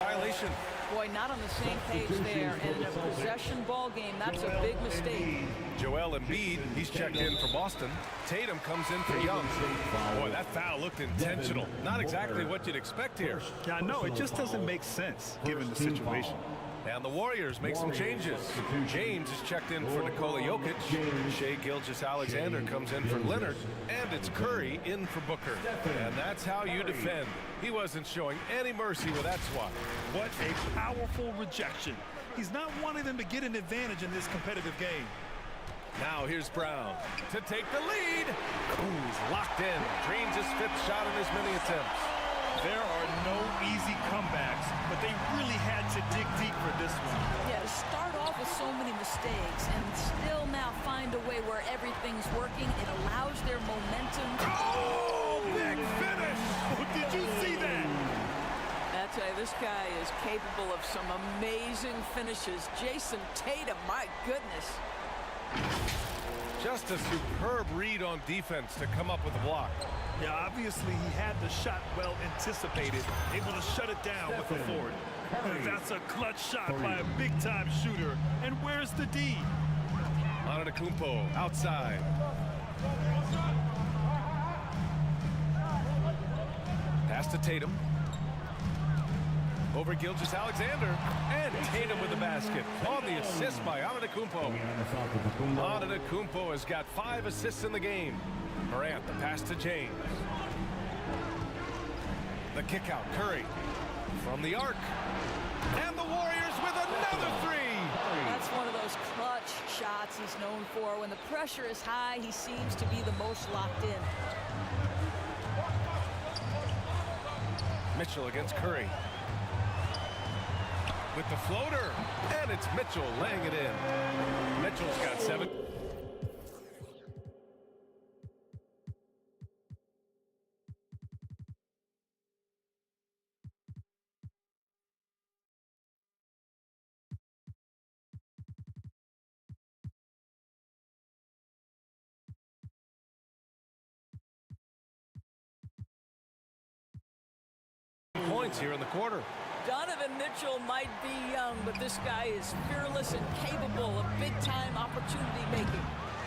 Violation. Boy, not on the same page there. And in a possession ball game, that's a big mistake. Joel Embiid, he's checked in for Boston. Tatum comes in for Young. Boy, that foul looked intentional. Not exactly what you'd expect here. Yeah, I know. It just doesn't make sense given the situation. And the Warriors make some changes. James is checked in for Nikola Jokic. Shai Gilgeous-Alexander comes in for Leonard. And it's Curry in for Booker. And that's how you defend. He wasn't showing any mercy with that swat. What a powerful rejection. He's not wanting them to get an advantage in this competitive game. Now here's Brown to take the lead. Who's locked in. Drains his 5th shot in as many attempts. There are no easy comebacks, but they really had to dig deep for this one. Yeah, to start off with so many mistakes and still now find a way where everything's working, it allows their momentum to... Oh, big finish! Oh, did you see that? I tell you, this guy is capable of some amazing finishes. Jason Tatum, my goodness. Just a superb read on defense to come up with the block. Yeah, obviously he had the shot well anticipated, able to shut it down with the forward. That's a clutch shot by a big-time shooter. And where's the D? Antetokounmpo outside. Pass to Tatum. Over Gilgeous-Alexander. And Tatum with the basket. On the assist by Antetokounmpo. Antetokounmpo has got 5 assists in the game. Morant, the pass to James. The kick out, Curry. From the arc. And the Warriors with another 3. That's one of those clutch shots he's known for. When the pressure is high, he seems to be the most locked in. Mitchell against Curry. With the floater. And it's Mitchell laying it in. Mitchell's got 7. Points here in the quarter. Donovan Mitchell might be young, but this guy is fearless and capable of big-time opportunity making.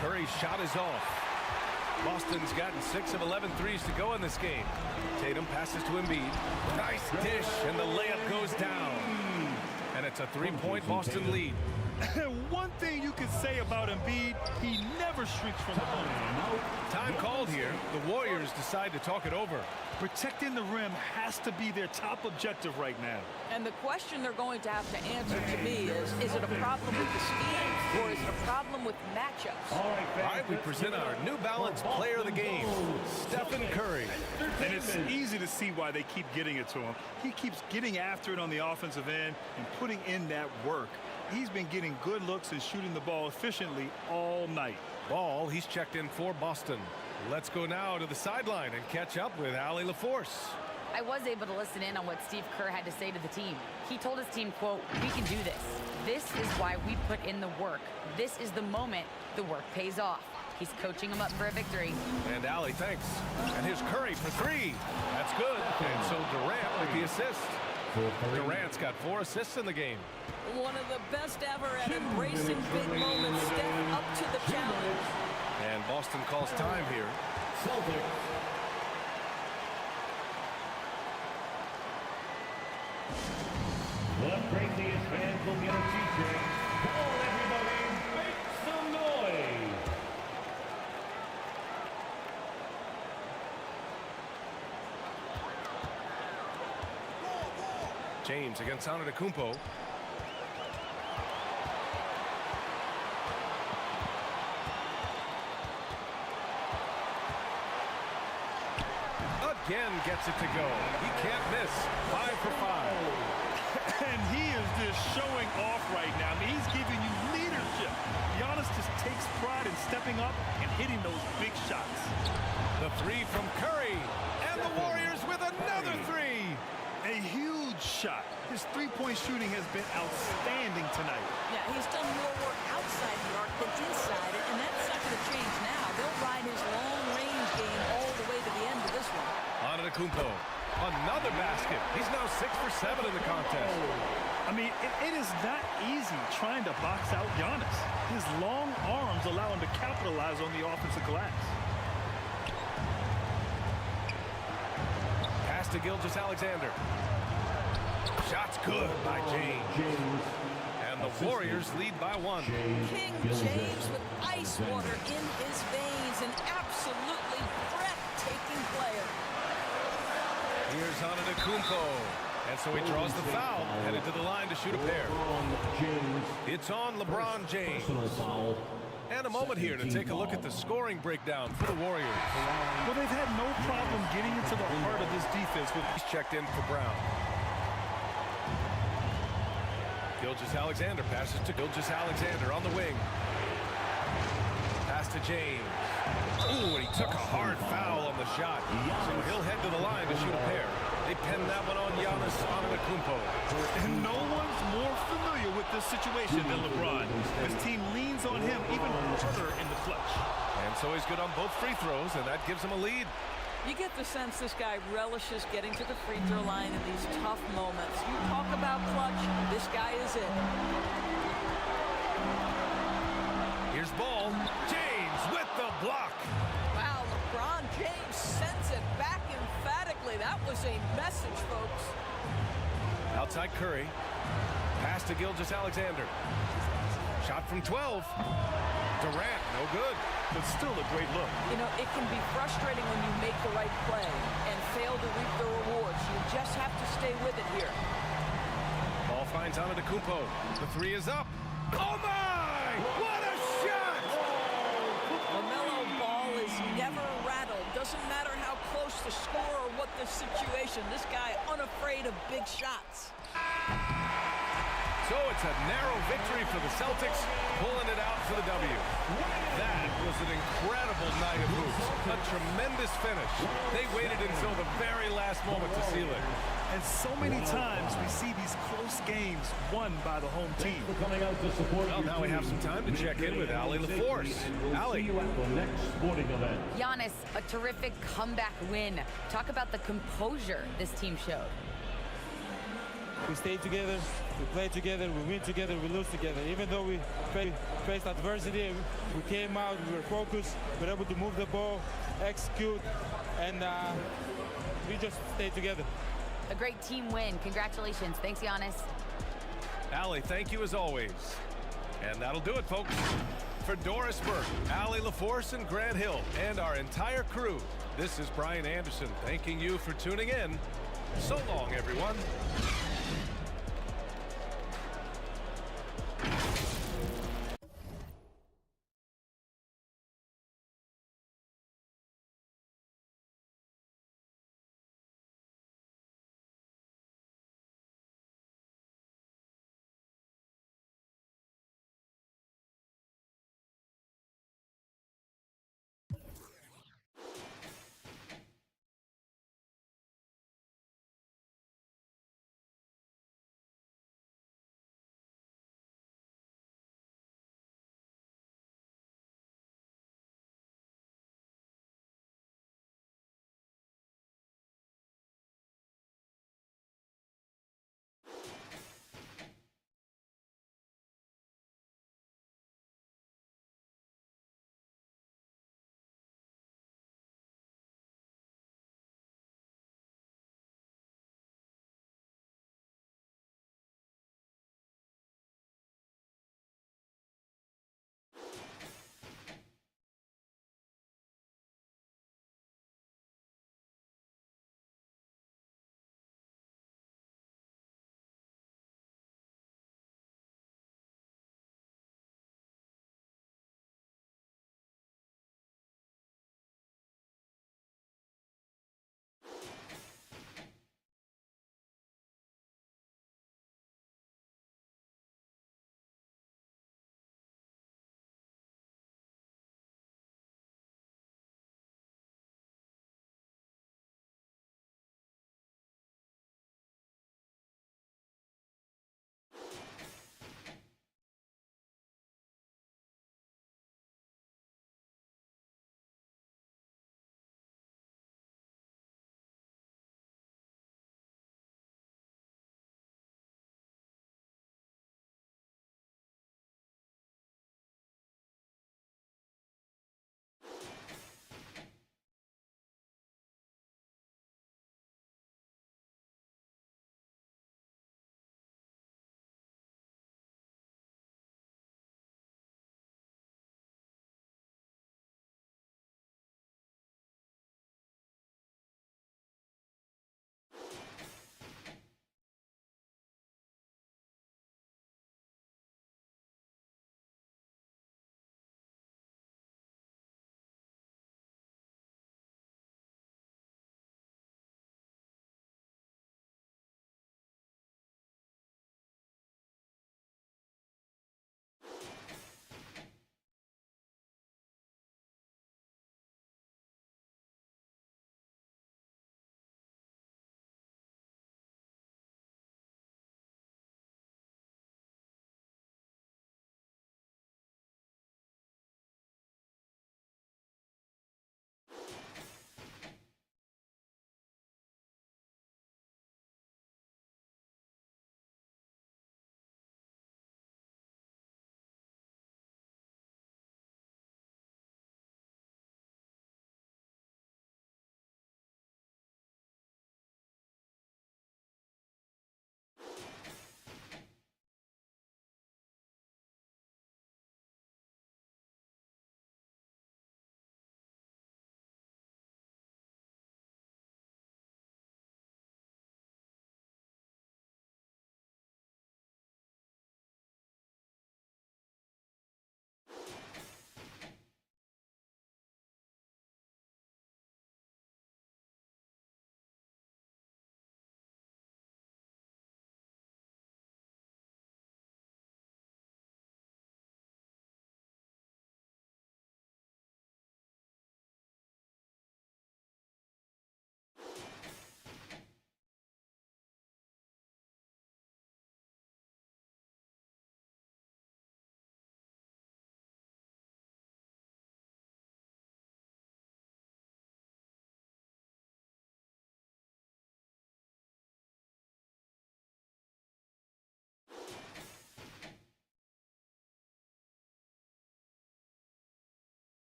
Curry's shot is off. Boston's gotten 6 of 11 threes to go in this game. Tatum passes to Embiid. Nice dish, and the layup goes down. And it's a 3-point Boston lead. One thing you can say about Embiid, he never shrinks from the ball. Time called here. The Warriors decide to talk it over. Protecting the rim has to be their top objective right now. And the question they're going to have to answer to me is it a problem with the scheme or is it a problem with matchups? All right, we present our New Balance player of the game, Stephen Curry. And it's easy to see why they keep getting it to him. He keeps getting after it on the offensive end and putting in that work. He's been getting good looks and shooting the ball efficiently all night. Ball, he's checked in for Boston. Let's go now to the sideline and catch up with Allie LaForce. I was able to listen in on what Steve Kerr had to say to the team. He told his team, quote, "We can do this. This is why we put in the work. This is the moment the work pays off." He's coaching them up for a victory. And Allie, thanks. And here's Curry for 3. That's good. And so Durant with the assist. Durant's got 4 assists in the game. One of the best ever at embracing big moments. Step up to the challenge. And Boston calls time here. Celtics. The craziest fans will get a t-shirt. Come on, everybody, make some noise. James against Antetokounmpo. Again gets it to go. He can't miss. 5 for 5. And he is just showing off right now. I mean, he's giving you leadership. Giannis just takes pride in stepping up and hitting those big shots. The 3 from Curry. And the Warriors with another 3. A huge shot. His three-point shooting has been outstanding tonight. Yeah, he's done more work outside the arc than inside it, and that's not going to change now. They'll ride his long-range game all the way to the end of this one. Antetokounmpo Another basket. He's now 6 for 7 in the contest. I mean, it is not easy trying to box out Giannis. His long arms allow him to capitalize on the offensive glass. Pass to Gilgeous-Alexander. Shot's good by James. And the Warriors lead by 1. King James with ice water in his veins, an absolutely breathtaking player. Here's Antetokounmpo. And so he draws the foul, headed to the line to shoot a pair. It's on LeBron James. And a moment here to take a look at the scoring breakdown for the Warriors. Well, they've had no problem getting into the heart of this defense. He's checked in for Brown. Gilgeous-Alexander passes to Gilgeous-Alexander on the wing. Pass to James. Ooh, and he took a hard foul on the shot. So he'll head to the line to shoot a pair. They penned that one on Giannis Antetokounmpo. And no one's more familiar with this situation than LeBron. His team leans on him even further in the clutch. And so he's good on both free throws, and that gives him a lead. You get the sense this guy relishes getting to the free throw line in these tough moments. You talk about clutch, this guy is it. Here's Ball. James with the block. Wow, LeBron James sends it back emphatically. That was a message, folks. Outside Curry. Pass to Gilgeous-Alexander. Shot from 12. Durant, no good. But still a great look. You know, it can be frustrating when you make the right play and fail to reap the rewards. You just have to stay with it here. Ball finds Antetokounmpo. The 3 is up. Oh my! What a shot! LaMelo Ball is never rattled. Doesn't matter how close the score or what the situation. This guy unafraid of big shots. So it's a narrow victory for the Celtics, pulling it out for the W. That was an incredible night of hoops. A tremendous finish. They waited until the very last moment to seal it. And so many times we see these close games won by the home team. Well, now we have some time to check in with Allie LaForce. Allie. Giannis, a terrific comeback win. Talk about the composure this team showed. We stay together, we play together, we win together, we lose together. Even though we faced adversity, we came out, we were focused, we were able to move the ball, execute, and we just stayed together. A great team win. Congratulations. Thanks, Giannis. Allie, thank you as always. And that'll do it, folks. For Doris Burke, Allie LaForce, and Grant Hill, and our entire crew, this is Brian Anderson thanking you for tuning in. So long, everyone.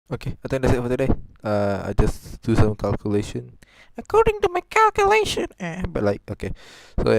Okay, I think that's it for today. I just do some calculation according to my calculation. But like, okay, so yeah.